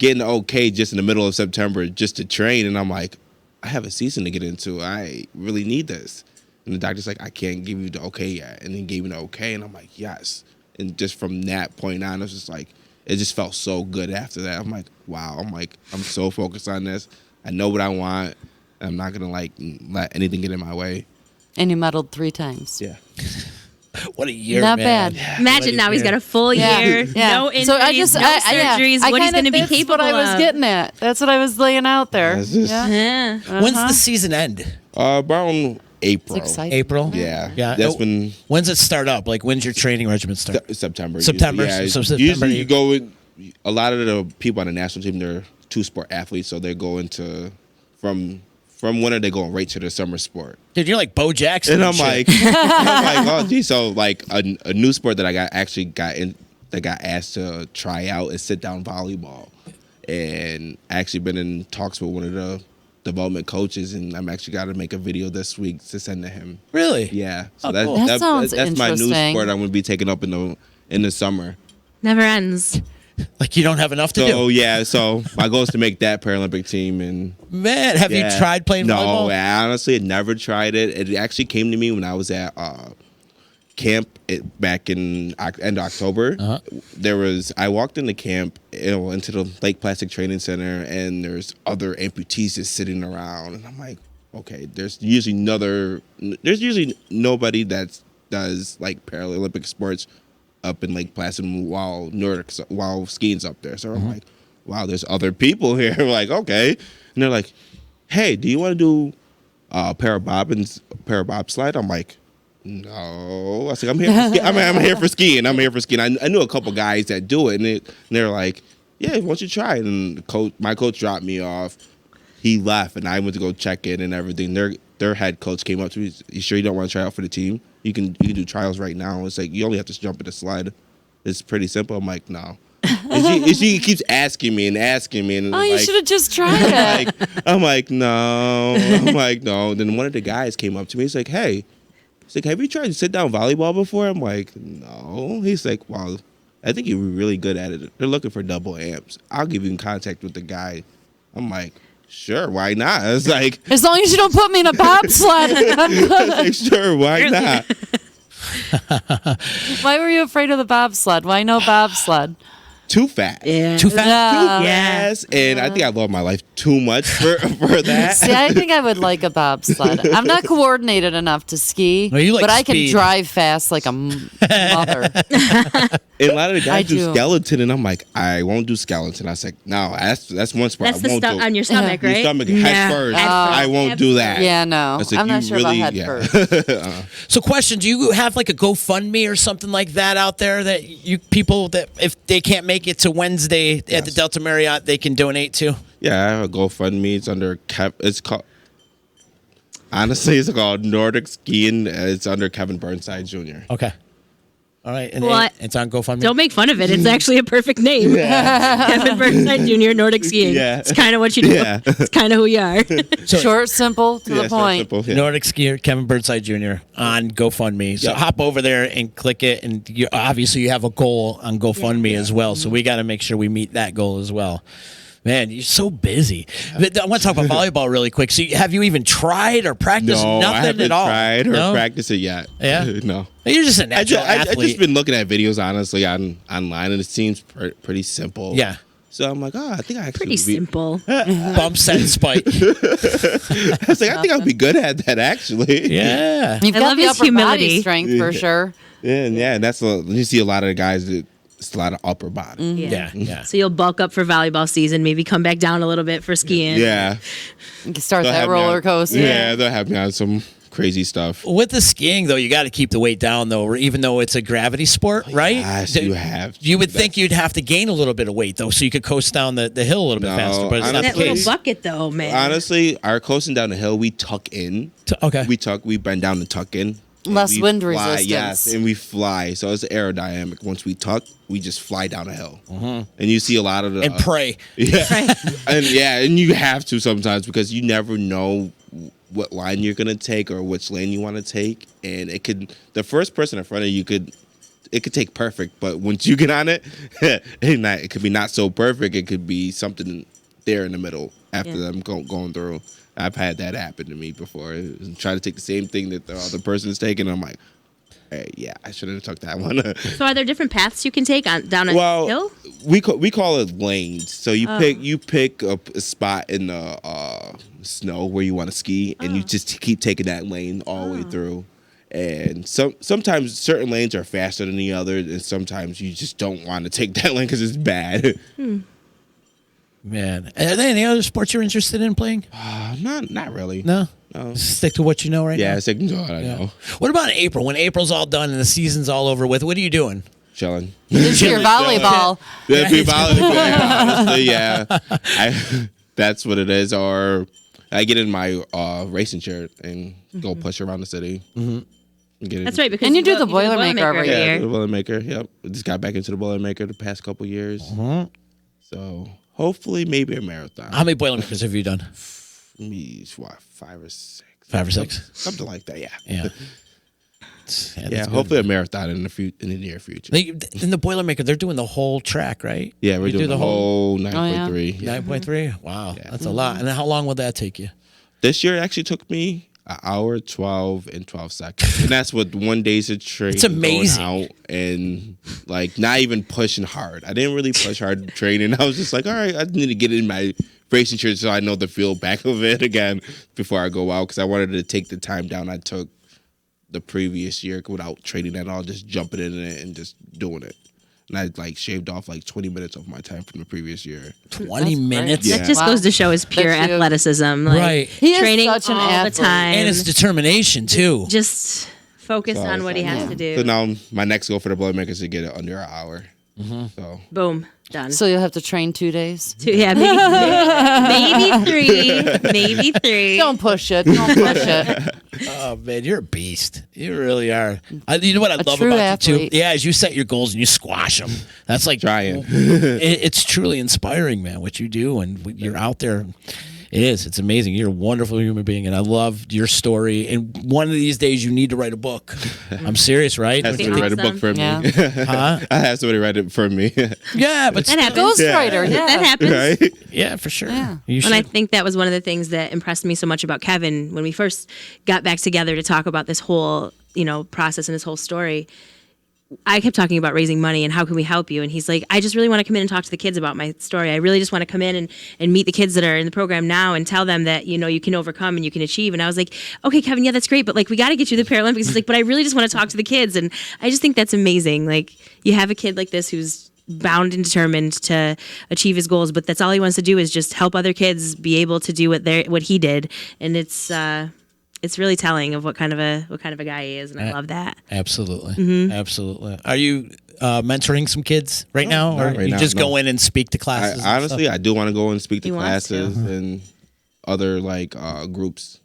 okay just in the middle of September just to train. And I'm like, I have a season to get into. I really need this. And the doctor's like, I can't give you the okay yet. And he gave me the okay, and I'm like, yes. And just from that point on, it was just like, it just felt so good after that. I'm like, wow. I'm so focused on this. I know what I want. I'm not gonna like let anything get in my way. And you medaled 3 times. Yeah. What a year, Not man. bad. Imagine now he's got a full year, no injuries, So I just, no I surgeries. What he's going to be capable That's what I was of. getting at. That's what I was laying out there. That's just- Yeah. When's the season end? Around April. It's exciting. April? Yeah. Yeah. That's when When's it start up? Like, when's your training regimen start? September. September. Usually. Yeah. So September. Usually you go with a lot of the people on the national team. They're 2-sport athletes, so they're going to from winter they go right to the summer sport. Dude, you're like Bo Jackson. And I'm shit. like, oh gee. So like a new sport that I got asked to try out is sit down volleyball, and actually been in talks with one of the development coaches, and I'm actually got to make a video this week to send to him. Really? Yeah. So Oh, cool. That sounds that's my new interesting. sport I'm going to be taking up in the summer. Never ends. Like, you don't have enough to So do. yeah, so my goal is to make that Paralympic team. And Man, have you tried playing volleyball? No, I honestly had never tried it. It actually came to me when I was at camp back in end of October. I walked into camp, into the Lake Plastic Training Center, and there's other amputees just sitting around, and I'm like, okay, there's usually nobody that does like Paralympic sports up in Lake Placid while skiing's up there. So I'm like, wow, there's other people here. Like, okay. And they're like, hey, do you want to do bobslide? I'm like, no. I was like, I'm here for skiing. I'm here for skiing. I knew a couple guys that do it, and they're like, yeah, why don't you try it? And my coach dropped me off. He left, and I went to go check in and everything. Their head coach came up to me. You sure you don't want to try out for the team? You can do trials right now. It's like you only have to jump in the slide. It's pretty simple. I'm like, no. And she keeps asking me. And You should have just tried it. I'm like, no. I'm like, no. Then one of the guys came up to me. He's like, hey. He's like, have you tried to sit down volleyball before? I'm like, no. He's like, wow, I think you'd be really good at it. They're looking for double amps. I'll give you in contact with the guy. I'm like, sure, why not? It's like, as long as you don't put me in a bobsled, I'm good. like, sure, why not? Why were you afraid of the bobsled? Why no bobsled? Too fast. Yeah. Too fast? Yes, and I think I love my life too much for that. See, I think I would like a bobsled. I'm not coordinated enough to ski, No, you like but I speed. can drive fast like a mother. And a lot of the I guys do do. skeleton, and I'm like, I won't do skeleton. I was like, no, that's one sport That's I the won't stuff do. on your stomach, Your right? stomach, head first. I won't do that. Yeah, no. I said, I'm not you sure really- about head yeah. first. So, question: do you have like a GoFundMe or something like that out there that people that if they can't make it to Wednesday at the Delta Marriott, they can donate to? Yeah, I have a GoFundMe. It's under it's called. Honestly, it's called Nordic Skiing. It's under Kevin Burnside Jr. Okay. All right, and Well, it's on GoFundMe. Don't make fun of it. It's actually a perfect name. Kevin Burnside Jr. Nordic Skiing. Yeah. It's kind of what you do. Yeah. It's kind of who you are. So- Short, simple, to the Yeah, so point. simple, yeah. Nordic skier Kevin Burnside Jr. on GoFundMe. So Yep. hop over there and click it, and obviously you have a goal on GoFundMe as well. So we got to make sure we meet that goal as well. Man, you're so busy. But I want to talk about volleyball really quick. So have you even tried or practiced No, nothing I haven't at all? tried or No? practiced it yet. Yeah? No. You're just a natural I athlete. just been looking at videos, honestly, online, and it seems pretty simple. Yeah. So I'm like, I think I actually Pretty would be, simple. Bump, set, and spike. I was like, I think I'd be good at that, actually. Yeah. You've I got love the his upper humility. body strength for sure. Yeah, and you see a lot of the guys that it's a lot of upper body. Yeah. Yeah. So you'll bulk up for volleyball season, maybe come back down a little bit for skiing. Yeah. You can start They'll that have me roller on- coaster. Yeah, they'll have me on some crazy stuff. With the skiing, though, you got to keep the weight down, though, even though it's a gravity sport, right? Yes, you have. You would think you'd have to gain a little bit of weight, though, so you could coast down the hill a little bit No, faster, but it's not the That little case. bucket, though, man. Honestly, our coasting down the hill, we tuck in. Okay. We bend down and tuck in. And Less we wind fly, resistance. Yes, and we fly. So it's aerodynamic. Once we tuck, we just fly down a hill. And you see a lot of the... And pray. Yeah. and you have to sometimes because you never know what line you're going to take or which lane you want to take. And the first person in front of you it could take perfect, but once you get on it, it could be not so perfect. It could be something there in the middle. after them going through. I've had that happen to me before. I'm trying to take the same thing that the other person is taking. I'm like, hey, yeah, I shouldn't have took that one. So are there different paths you can take down a hill? we call it lanes. So you pick a spot in the snow where you want to ski, and you just keep taking that lane all the way through. And sometimes certain lanes are faster than the other, and sometimes you just don't want to take that lane because it's bad. Man, are there any other sports you're interested in playing? Not really. No? Stick to what you know right now? Yeah, stick to what I know. What about in April? When April's all done and the season's all over with, what are you doing? Chilling. It's your volleyball. That'd be volleyball. Honestly, yeah. That's what it is. Or I get in my racing shirt and go push around the city. That's right, because And you do the Boilermaker every Yeah, year. the Boilermaker. Yep. Just got back into the Boilermaker the past couple years. So hopefully, maybe a marathon. How many Boilermakers have you done? Me, what, 5 or 6? 5 or 6? Something like that. Yeah. Yeah. Yeah. Hopefully, a marathon in the near future. In the Boilermaker, they're doing the whole track, right? Yeah, we're You doing do the whole 9.3. 9.3? Wow, that's a lot. And how long will that take you? This year, it actually took me an hour, 12, and 12 seconds. And that's with 1 day's of training. It's amazing. Going out and, like, not even pushing hard. I didn't really push hard training. I was just like, all right, I need to get in my racing shirt so I know the feel back of it again before I go out, because I wanted to take the time down I took the previous year without training at all, just jumping in it and just doing it. And I like shaved off like 20 minutes of my time from the previous year. 20 minutes? Yeah. That just goes to show his pure That's you. athleticism. Like, Right. He is training such an all the athlete. time. And it's determination, too. Just focus So on it's what he like, has to do. So now my next goal for the Boilermaker is to get it under an hour. So Boom. Done. So you'll have to train 2 days. Yeah, maybe 3. Maybe 3. Don't push it. Don't push it. Oh, man, you're a beast. You really are. You know what I love true about athlete. you, too? Yeah, is you set your goals and you squash them. That's like trying. It's truly inspiring, man, what you do. And you're out there. It is. It's amazing. You're a wonderful human being, and I love your story. And one of these days, you need to write a book. I'm serious, right? Have somebody write a book for me. Yeah. Huh? I have somebody write it for me. Yeah, but That happens. Ghostwriter. Yeah. That happens. Right? yeah, for sure. Yeah. You should. And I think that was one of the things that impressed me so much about Kevin when we first got back together to talk about this whole, process and this whole story. I kept talking about raising money and how can we help you? And he's like, I just really want to come in and talk to the kids about my story. I really just want to come in and meet the kids that are in the program now and tell them that, you can overcome and you can achieve. And I was like, okay, Kevin, yeah, that's great. But like, we got to get you to the Paralympics. He's like, but I really just want to talk to the kids. And I just think that's amazing. Like, you have a kid like this who's bound and determined to achieve his goals, but that's all he wants to do is just help other kids be able to do what he did. And it's really telling of what kind of a guy he is, and I love that. Absolutely. Absolutely. Are you mentoring some kids right now, or not right you now, just no. go in and speak to classes? Honestly, I do want to go and speak to He wants to. classes and other groups.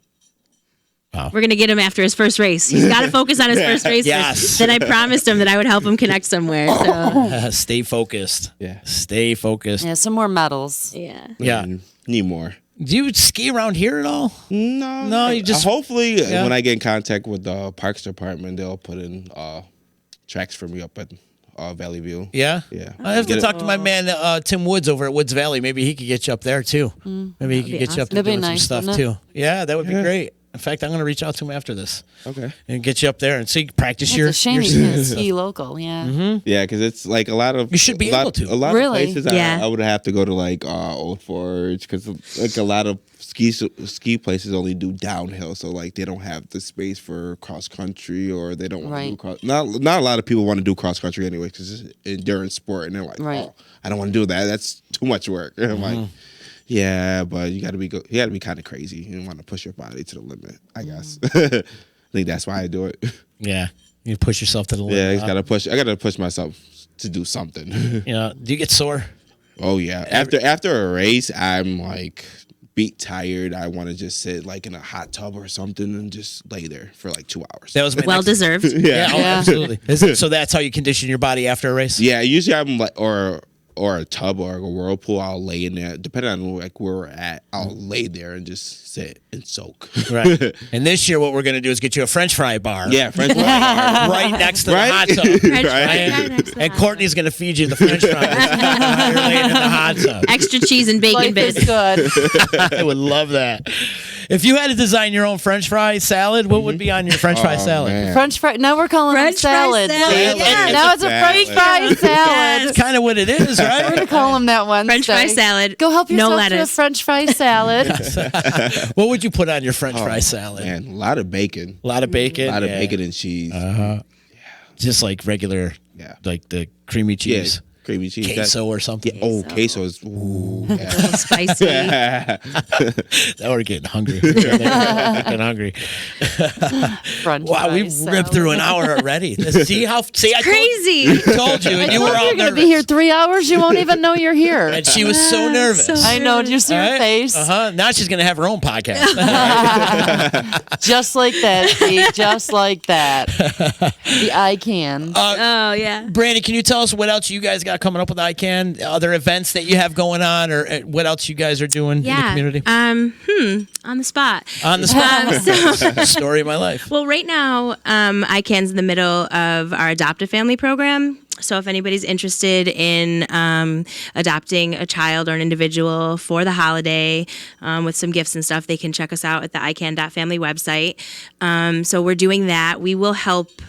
We're gonna get him after his first race. He's got to focus on his first race. Yes. Then I promised him that I would help him connect somewhere. So Stay focused. Yeah. Stay focused. Yeah, some more medals. yeah. Yeah. Need more. Do you ski around here at all? No, you just- hopefully Yeah. when I get in contact with the Parks Department, they'll put in tracks for me up at Valley View. Yeah? Yeah. I have to Get it- talk to my man Tim Woods over at Woods Valley. Maybe he could get you up there too. Maybe he could be get you up awesome. there That'd be doing nice, some stuff wouldn't too. Yeah, that would be Yeah. great. In fact, I'm going to reach out to him after this Okay. and get you up there and see practice It's your. a shame you can't ski local. Yeah. Yeah, because it's like a lot of You should be a lot, able to. A lot Really? of places Yeah. I would have to go to like Old Forge because like a lot of ski places only do downhill, so like they don't have the space for cross country, or they don't want to do Right. cross. Not a lot of people want to do cross country anyway because it's endurance sport, and they're like, Right. oh, I don't want to do that. That's too much work. And I'm like, yeah, but you got to be kind of crazy and want to push your body to the limit. I guess. I think that's why I do it. Yeah, you push yourself to the limit. Yeah, huh? I gotta push myself to do something. You know, do you get sore? Oh yeah. After a race, I'm like beat tired. I want to just sit like in a hot tub or something and just lay there for like 2 hours. That was my Well next- deserved. Yeah, oh, Yeah. absolutely. So that's how you condition your body after a race? Yeah, usually I'm like or or a tub or a whirlpool. I'll lay in there, depending on like where we're at. I'll lay there and just sit and soak. Right. And this year, what we're going to do is get you a French fry bar. Yeah, French fry bar. Right next to Right? the hot tub. French Right. fries right next to the And hot Courtney's going to feed you the French fries while you're laying in the hot tub. extra cheese and bacon Life bits. is good. I would love that. If you had to design your own French fry salad, what would be on your French fry salad? Man. French fry. Now we're calling French them fry salads. salad. See? Yes. Now it's a French fry salad. That's kind of what it is, We're right? gonna call them that Wednesday. French fry salad. Go help No yourself to a lettuce. French fry salad. What would you put on your French fry salad? Man, a lot of bacon. A lot of bacon. A lot of yeah. bacon and cheese. Just like regular, Yeah. like the creamy Yeah, cheese. creamy cheese. Queso or something. Yeah, oh, queso is ooh, A little spicy. Now we're getting hungry. We're getting hungry. French Wow, fry we salad. ripped through an hour already. See how? See, I Crazy. told you, and you were Well, all you're gonna nervous. be here 3 hours. You won't even know you're here. And she was so nervous. so I know. Do you see her face? Now she's gonna have her own podcast. Just like that. See? Just like that. The eye can. Oh yeah. Brandy, can you tell us what else you guys got coming up with ICANN? Other events that you have going on, or what else you guys are doing in the community? On the spot. On the spot. So, Story of my life. well, right now, ICANN's in the middle of our Adopt a Family program. So if anybody's interested in adopting a child or an individual for the holiday with some gifts and stuff, they can check us out at the ICANN.family website. So we're doing that. We will help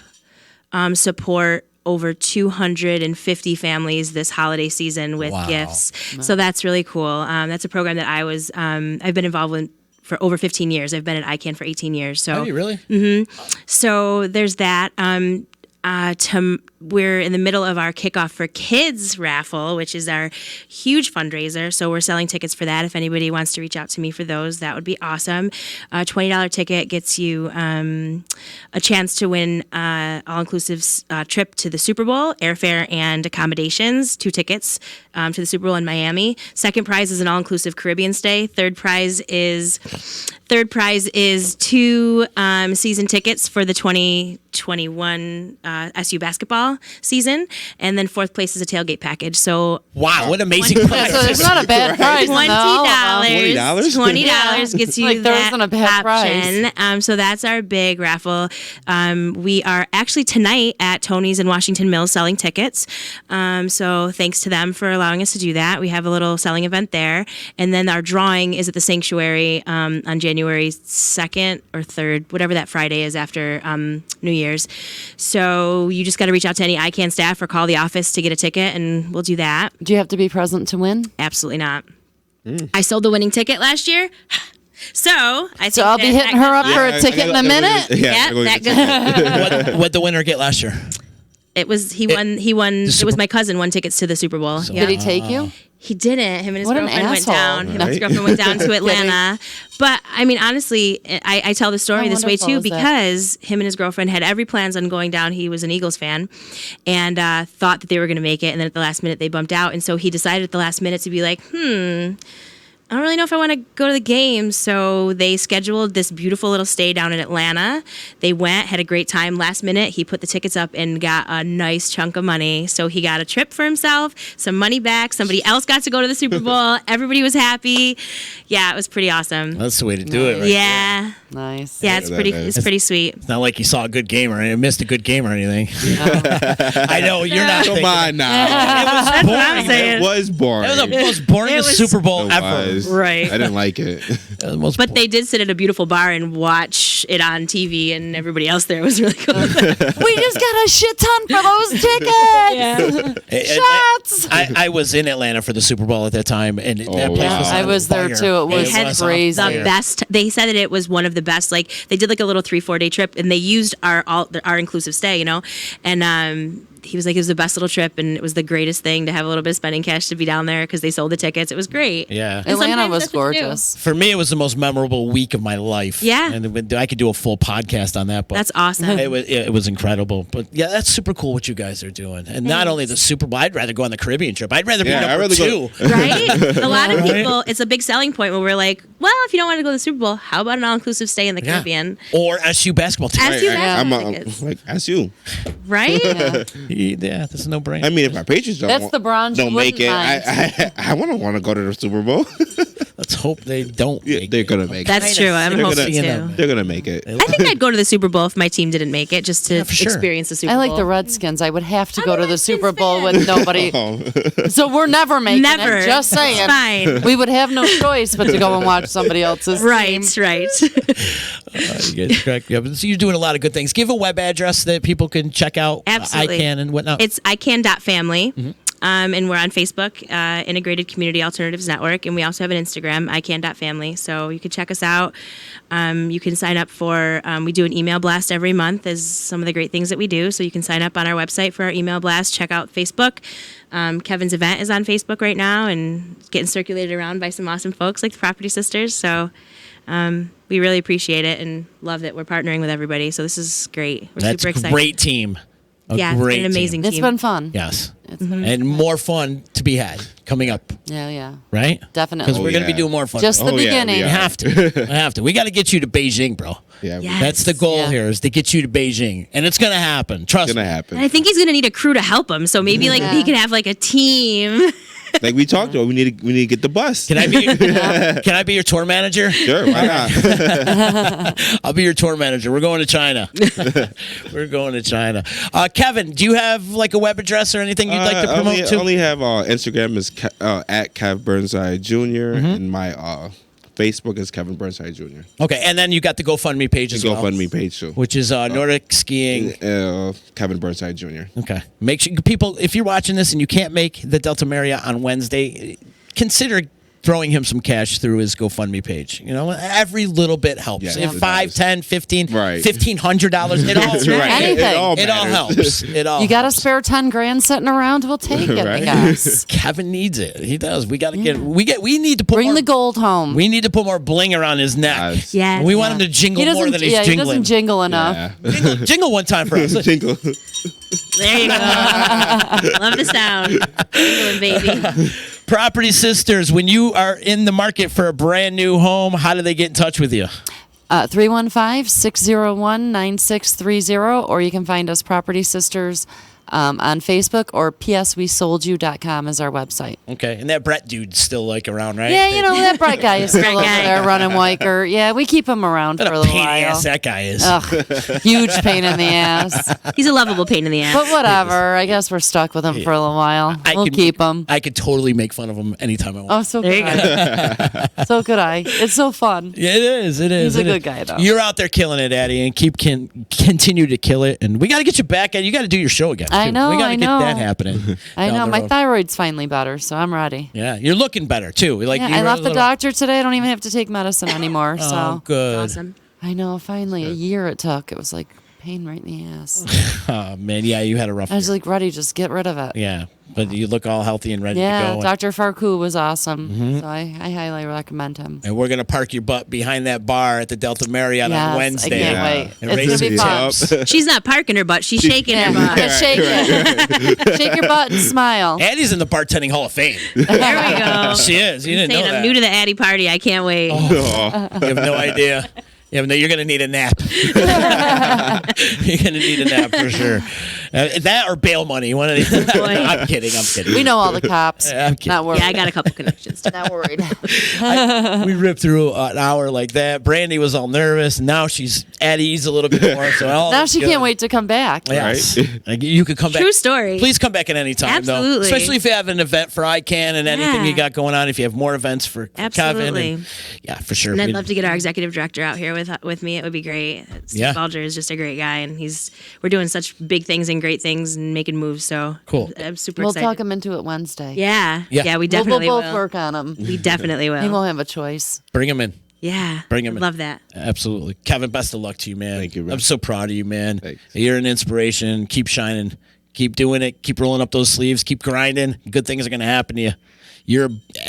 support over 250 families this holiday season with Wow. gifts. So that's really cool. That's a program that I've been involved with for over 15 years. I've been at ICANN for 18 years. So Are you really? so there's that. We're in the middle of our Kickoff for Kids raffle, which is our huge fundraiser. So we're selling tickets for that. If anybody wants to reach out to me for those, that would be awesome. A $20 ticket gets you a chance to win all-inclusive trip to the Super Bowl, airfare and accommodations, 2 tickets to the Super Bowl in Miami. Second prize is an all-inclusive Caribbean stay. Third prize is 2 season tickets for the 2021 SU basketball season, and then fourth place is a tailgate package. So Wow, what amazing prize. So it's not a bad price. $20. $20? $20 gets you Like, there that isn't a bad option. So that's our big raffle. We are actually tonight at Tony's in Washington Mills selling tickets. So thanks to them for allowing us to do that. We have a little selling event there, and then our drawing is at the Sanctuary on January 2nd or 3rd, whatever that Friday is after New Year's. So you just got to reach out to any ICANN staff or call the office to get a ticket, and we'll do that. Do you have to be present to win? Absolutely not. I sold the winning ticket last year. So I think So I'll be hitting her up for a ticket in a minute. Yeah, that good. What'd the winner get last year? It was he won. It was my cousin won tickets to the Super Bowl. Did he take you? He didn't. Him and his What an girlfriend went asshole. down. Him and his Right. girlfriend went down to Atlanta. But I mean, honestly, I tell the story How this way wonderful too is that? because him and his girlfriend had every plans on going down. He was an Eagles fan, and thought that they were going to make it. And then at the last minute, they bumped out. And so he decided at the last minute to be like, I don't really know if I want to go to the game. So they scheduled this beautiful little stay down in Atlanta. They went, had a great time. Last minute, he put the tickets up and got a nice chunk of money. So he got a trip for himself, some money back. Somebody else got to go to the Super Bowl. Everybody was happy. Yeah, it was pretty awesome. That's the way to do it, right? Yeah. Nice. Yeah, it's pretty sweet. It's not like you saw a good game or missed a good game or anything. I know you're not. Come thinking- on now. That's what I'm It saying. was boring. It was the most boringest Super Bowl It ever. was. Right. I didn't like it. The most But they did sit at a beautiful bar and watch it on TV, and everybody else there was really cool. We just got a shit ton for those tickets. Shots. I was in Atlanta for the Super Bowl at that time, and that place wow. was I on was there fire. too. It was had crazy. the best. They said that it was one of the best. Like they did like a little 3-4 day trip, and they used our inclusive stay, you know. And he was like, it was the best little trip, and it was the greatest thing to have a little bit of spending cash to be down there because they sold the tickets. It was great. Yeah. And Atlanta sometimes was that's what you do. gorgeous. For me, it was the most memorable week of my life. Yeah. And I could do a full podcast on that. But That's awesome. It was incredible. But yeah, that's super cool what you guys are doing. And not only the Super Bowl, I'd rather go on the Caribbean trip. I'd rather be Yeah, I'd number rather two. go- Right? A lot of people, it's a big selling point where we're like, well, if you don't want to go to the Super Bowl, how about an all-inclusive stay in the Yeah. Caribbean? Or SU basketball team. SU I'm basketball tickets. like, that's you. Right? Yeah, that's a no-brainer. I mean, if my Patriots That's the bronze you don't make wouldn't it, mind. I want to go to the Super Bowl. Let's hope they don't. Yeah, make they're it. gonna make it. That's true. I'm They're hoping gonna- too. They're gonna make it. I think I'd go to the Super Bowl if my team didn't make it, just to for sure. experience the Super I Bowl. like the Redskins. I would have to I'm go a to the Redskins Super Bowl fan. with nobody. So we're never making Never. it. Just saying. It's fine. We would have no choice but to go and watch somebody else's Right, team. right. You guys crack me up. So you're doing a lot of good things. Give a web address that people can check out. Absolutely. ICANN and whatnot. It's ican.family. Mm-hmm. And we're on Facebook, Integrated Community Alternatives Network, and we also have an Instagram, ican.family. So you can check us out. You can sign up for, we do an email blast every month as some of the great things that we do. So you can sign up on our website for our email blast, check out Facebook. Kevin's event is on Facebook right now and it's getting circulated around by some awesome folks like the Property Sisters. So we really appreciate it and love that we're partnering with everybody. So this is great. We're That's super a excited. great team. A Yeah, it's great been an amazing team. It's team. been fun. Yes. It's been And more fun to be had coming up, yeah. right? Definitely. Because we're going to be yeah. doing more fun. Just the Oh, yeah, beginning. we We are. have to. We have to. We got to get you to Beijing, bro. Yeah, Yes. That's the goal Yeah. here, is to get you to Beijing. And it's going to happen. Trust it's gonna me. happen. And I think he's gonna need a crew to help him. So maybe like Yeah. he can have like a team. Like we talked about, we need to get the bus. Can I be Can I be your tour manager? Sure, why not? I'll be your tour manager. We're going to China. We're going to China. Kevin, do you have like a web address or anything you'd like to promote I to? only have Instagram is at Kev Burnside Jr. and my Facebook is Kevin Burnside Jr. Okay, and then you got the GoFundMe page as well, GoFundMe page too. which is Nordic Skiing. Kevin Burnside Jr. Okay. Make sure people, if you're watching this and you can't make the Delta Marriott on Wednesday, consider throwing him some cash through his GoFundMe page. You know, every little bit helps. Yes, If it 5, does. 10, 15, Right. $1,500, it all That's right. Anything. It all It all matters. helps. It all You got a helps. spare 10 grand sitting around? We'll take it, I Right. guess. Kevin needs it. He does. We got to we need to put Bring more, the gold home. we need to put more bling around his neck. Yes. Yes. We want him to jingle he more doesn't, than he's yeah, he jingling. doesn't jingle enough. Yeah. Jingle one time for us. Jingle. There you go. Love the sound. England, baby. Property Sisters, when you are in the market for a brand new home, how do they get in touch with you? 315-601-9630, or you can find us Property Sisters on Facebook, or pswesoldyou.com is our website. Okay, and that Brett dude's still like around, right? Yeah, you know, that bright guy is still Brett over guy. there running Weicker. Yeah, we keep him around What for a a little pain in the while. ass that guy is. Ugh, huge pain in the ass. He's a lovable pain in the ass. But whatever. I guess we're stuck with him for a little while. We'll keep him. I could totally make fun of him anytime I want. Oh, so There could you I. So could I. It's so fun. Yeah, it is. It is. He's a it good is. guy, though. You're out there killing it, Addie, and continue to kill it. And we got to get you back. You got to do your show again. I too. know, We got to I get know. that happening. I down know. the My road. thyroid's finally better, so I'm ready. Yeah, you're looking better too. Like Yeah, you I were left a the little- doctor today. I don't even have to take medicine anymore. Oh, So good. Awesome. I know. Finally, a year it took. It was like pain right in the ass. Oh man, yeah, you had a rough. I was year. like ready, just get rid of it. Yeah, but you look all healthy and ready to Yeah, go. And- Dr. Farku was awesome. So I highly recommend him. And we're gonna park your butt behind that bar at the Delta Marriott Yes, on Wednesday. I can't Yeah. wait. And It's raise gonna be the fun. tips. She's not parking her butt. She's shaking her butt. Yeah, shake it. Shake your butt and smile. Addie's in the bartending Hall of Fame. There we go. She is. You didn't know Saying I'm that. new to the Addy party. I can't wait. You have no idea. You're gonna need a nap. You're gonna need a nap for sure. That or bail money. One of these. I'm kidding. I'm kidding. We know all the cops. I'm kidding. Not worried. Yeah, I got a couple connections. Not worried. We ripped through an hour like that. Brandy was all nervous. Now she's at ease a little bit more. So all Now is she good. can't wait to come back. Yes. Like, you could come back. True story. Please come back at any time, though. Absolutely. Especially if you have an event for ICANN and anything Yeah. you got going on. If you have more events for Kevin. Absolutely. And, yeah, for sure. And I'd We'd- love to get our executive director out here with me. It would be great. Steve Yeah. Balger is just a great guy, and we're doing such big things and great things and making moves. So Cool. I'm super We'll excited. talk him into it Wednesday. Yeah, Yeah. yeah, we We'll definitely both will. work on him. We definitely He will. won't have a choice. Bring him in. Yeah, Bring him in. Love that. Absolutely. Kevin, best of luck to you, man. Thank you, man. I'm so proud of you, man. Thanks. You're an inspiration. Keep shining. Keep doing it. Keep rolling up those sleeves. Keep grinding. Good things are going to happen to you.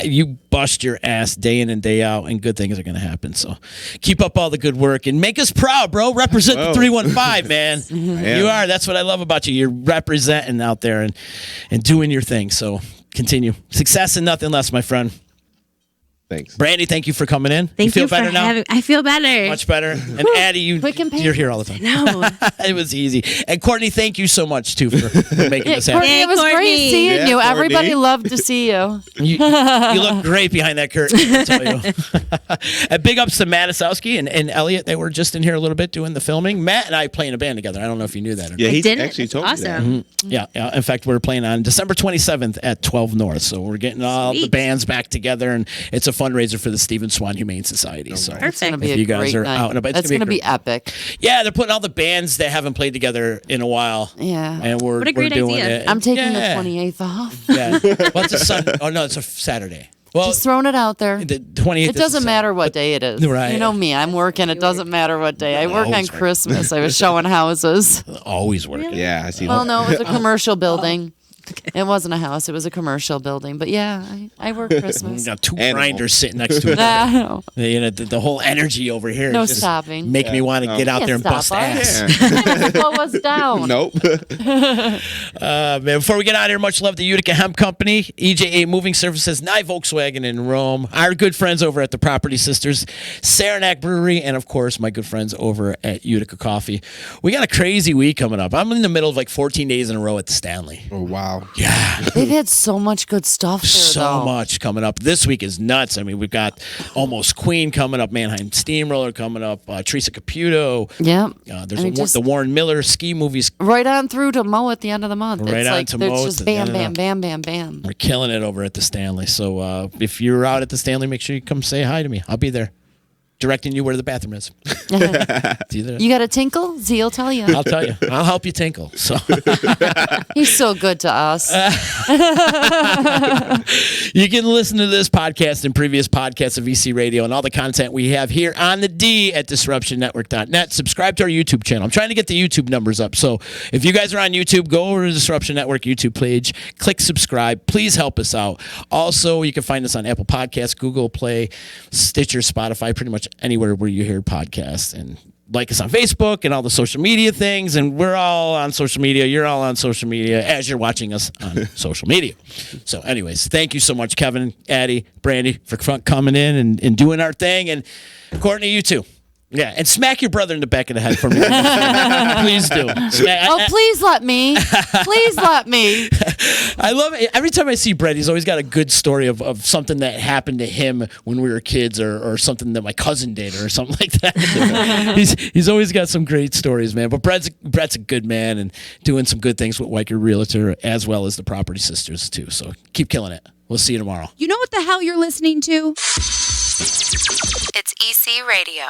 You bust your ass day in and day out, and good things are going to happen. So keep up all the good work and make us proud, bro. Represent the 315, man. You are. That's what I love about you. You're representing out there and doing your thing. So continue. Success and nothing less, my friend. Thanks. Brandy, thank you for coming in. Thank you you feel better for now? having. I feel better. Much better. And Addie, you're here all the time. No. It was easy. And Courtney, thank you so much too for making this happen. Courtney, it was Courtney. great seeing Yeah, you. Courtney. Everybody loved to see you. You look great behind that curtain, I'll tell you. And big ups to Matt Asowski and Elliot. They were just in here a little bit doing the filming. Matt and I play in a band together. I don't know if you knew that or not. Yeah, he didn't. actually told me that. Awesome. Yeah. In fact, we're playing on December 27th at 12 North. So we're getting all the Sweet. bands back together, and it's a fundraiser for the Stephen Swan Humane Society. So Perfect. It's going to be if a you guys great are night. out and about, It's going to be epic. yeah, they're putting all the bands that haven't played together in a while. Yeah. And we're What a great doing idea. it. I'm taking Yeah. the 28th off. Yeah. Well, it's a Sunday. Oh no, it's a Saturday. Well, Just throwing it out there. the 28th. It doesn't matter what day it is. Right. You know me. I'm working. It doesn't matter what day. I work on Always work. Christmas. I was showing houses. Always working. Yeah, I see. Well, no, it was a commercial building. It wasn't a house. It was a commercial building. But yeah, I work We Christmas. got two Animal. grinders sitting next to each other. I know. You know, the whole energy over here. No is just stopping. Make me want to get out Can't there and stop bust us. ass. Slow us down. Nope. Man, before we get out of here, much love to Utica Hemp Company, EJA Moving Services, Nye Volkswagen in Rome, our good friends over at the Property Sisters, Saranac Brewery, and of course, my good friends over at Utica Coffee. We got a crazy week coming up. I'm in the middle of like 14 days in a row at the Stanley. Oh, wow. Yeah. They've had so much good stuff there, So though. much coming up. This week is nuts. I mean, we've got Almost Queen coming up, Mannheim Steamroller coming up, Teresa Caputo. Yeah. There's I mean, just the Warren Miller ski movies. right on through to Mo at the end of the month. Right it's on like to there's Mo just at the end bam, of bam, the- bam, bam, bam. We're killing it over at the Stanley. So if you're out at the Stanley, make sure you come say hi to me. I'll be there, directing you where the bathroom is. It's either- You got a tinkle? Z'll tell you. I'll tell you. I'll help you tinkle. So He's so good to us. you can listen to this podcast and previous podcasts of EC Radio and all the content we have here on the D at DisruptionNetwork.net. Subscribe to our YouTube channel. I'm trying to get the YouTube numbers up. So if you guys are on YouTube, go over to the Disruption Network YouTube page, click subscribe. Please help us out. Also, you can find us on Apple Podcasts, Google Play, Stitcher, Spotify, pretty much anywhere where you hear podcasts. And like us on Facebook and all the social media things. And we're all on social media. You're all on social media as you're watching us on social media. So anyways, thank you so much, Kevin, Addie, Brandy, for coming in and doing our thing. And Courtney, you too. Yeah, and smack your brother in the back of the head for me. Please do. Please let me. Please let me. I love it. Every time I see Brett, he's always got a good story of something that happened to him when we were kids or something that my cousin did or something like that. he's always got some great stories, man. But Brett's a good man and doing some good things with Weicker Realtor as well as the Property Sisters, too. So keep killing it. We'll see you tomorrow. You know what the hell you're listening to? It's EC Radio.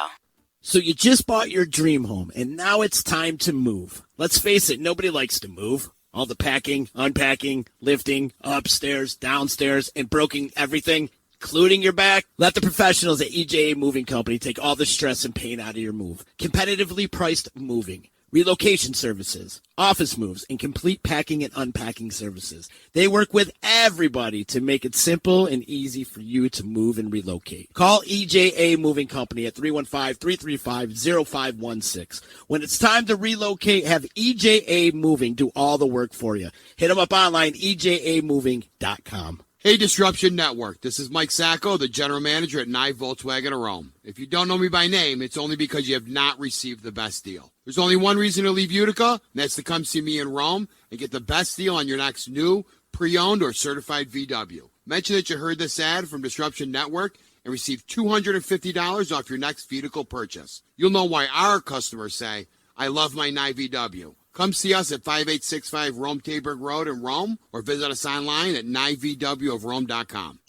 So you just bought your dream home, and now it's time to move. Let's face it, nobody likes to move. All the packing, unpacking, lifting, upstairs, downstairs, and broking everything, including your back. Let the professionals at EJA Moving Company take all the stress and pain out of your move. Competitively priced moving, relocation services, office moves, and complete packing and unpacking services. They work with everybody to make it simple and easy for you to move and relocate. Call EJA Moving Company at 315-335-0516. When it's time to relocate, have EJA Moving do all the work for you. Hit them up online, ejamoving.com. Hey, Disruption Network. This is Mike Sacco, the general manager at Nye Volkswagen of Rome. If you don't know me by name, it's only because you have not received the best deal. There's only one reason to leave Utica, and that's to come see me in Rome and get the best deal on your next new, pre-owned, or certified VW. Mention that you heard this ad from Disruption Network and receive $250 off your next vehicle purchase. You'll know why our customers say, I love my Nye VW. Come see us at 5865 Rome Taberg Road in Rome or visit us online at nyvwofrome.com.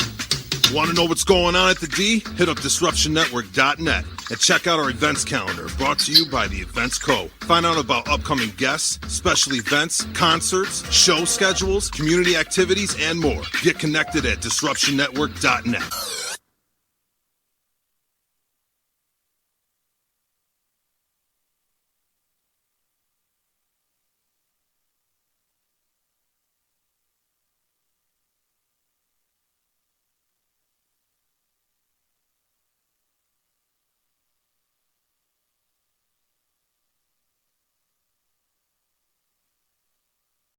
Want to know what's going on at the D? Hit up DisruptionNetwork.net and check out our events calendar brought to you by the Events Co. Find out about upcoming guests, special events, concerts, show schedules, community activities, and more. Get connected at DisruptionNetwork.net.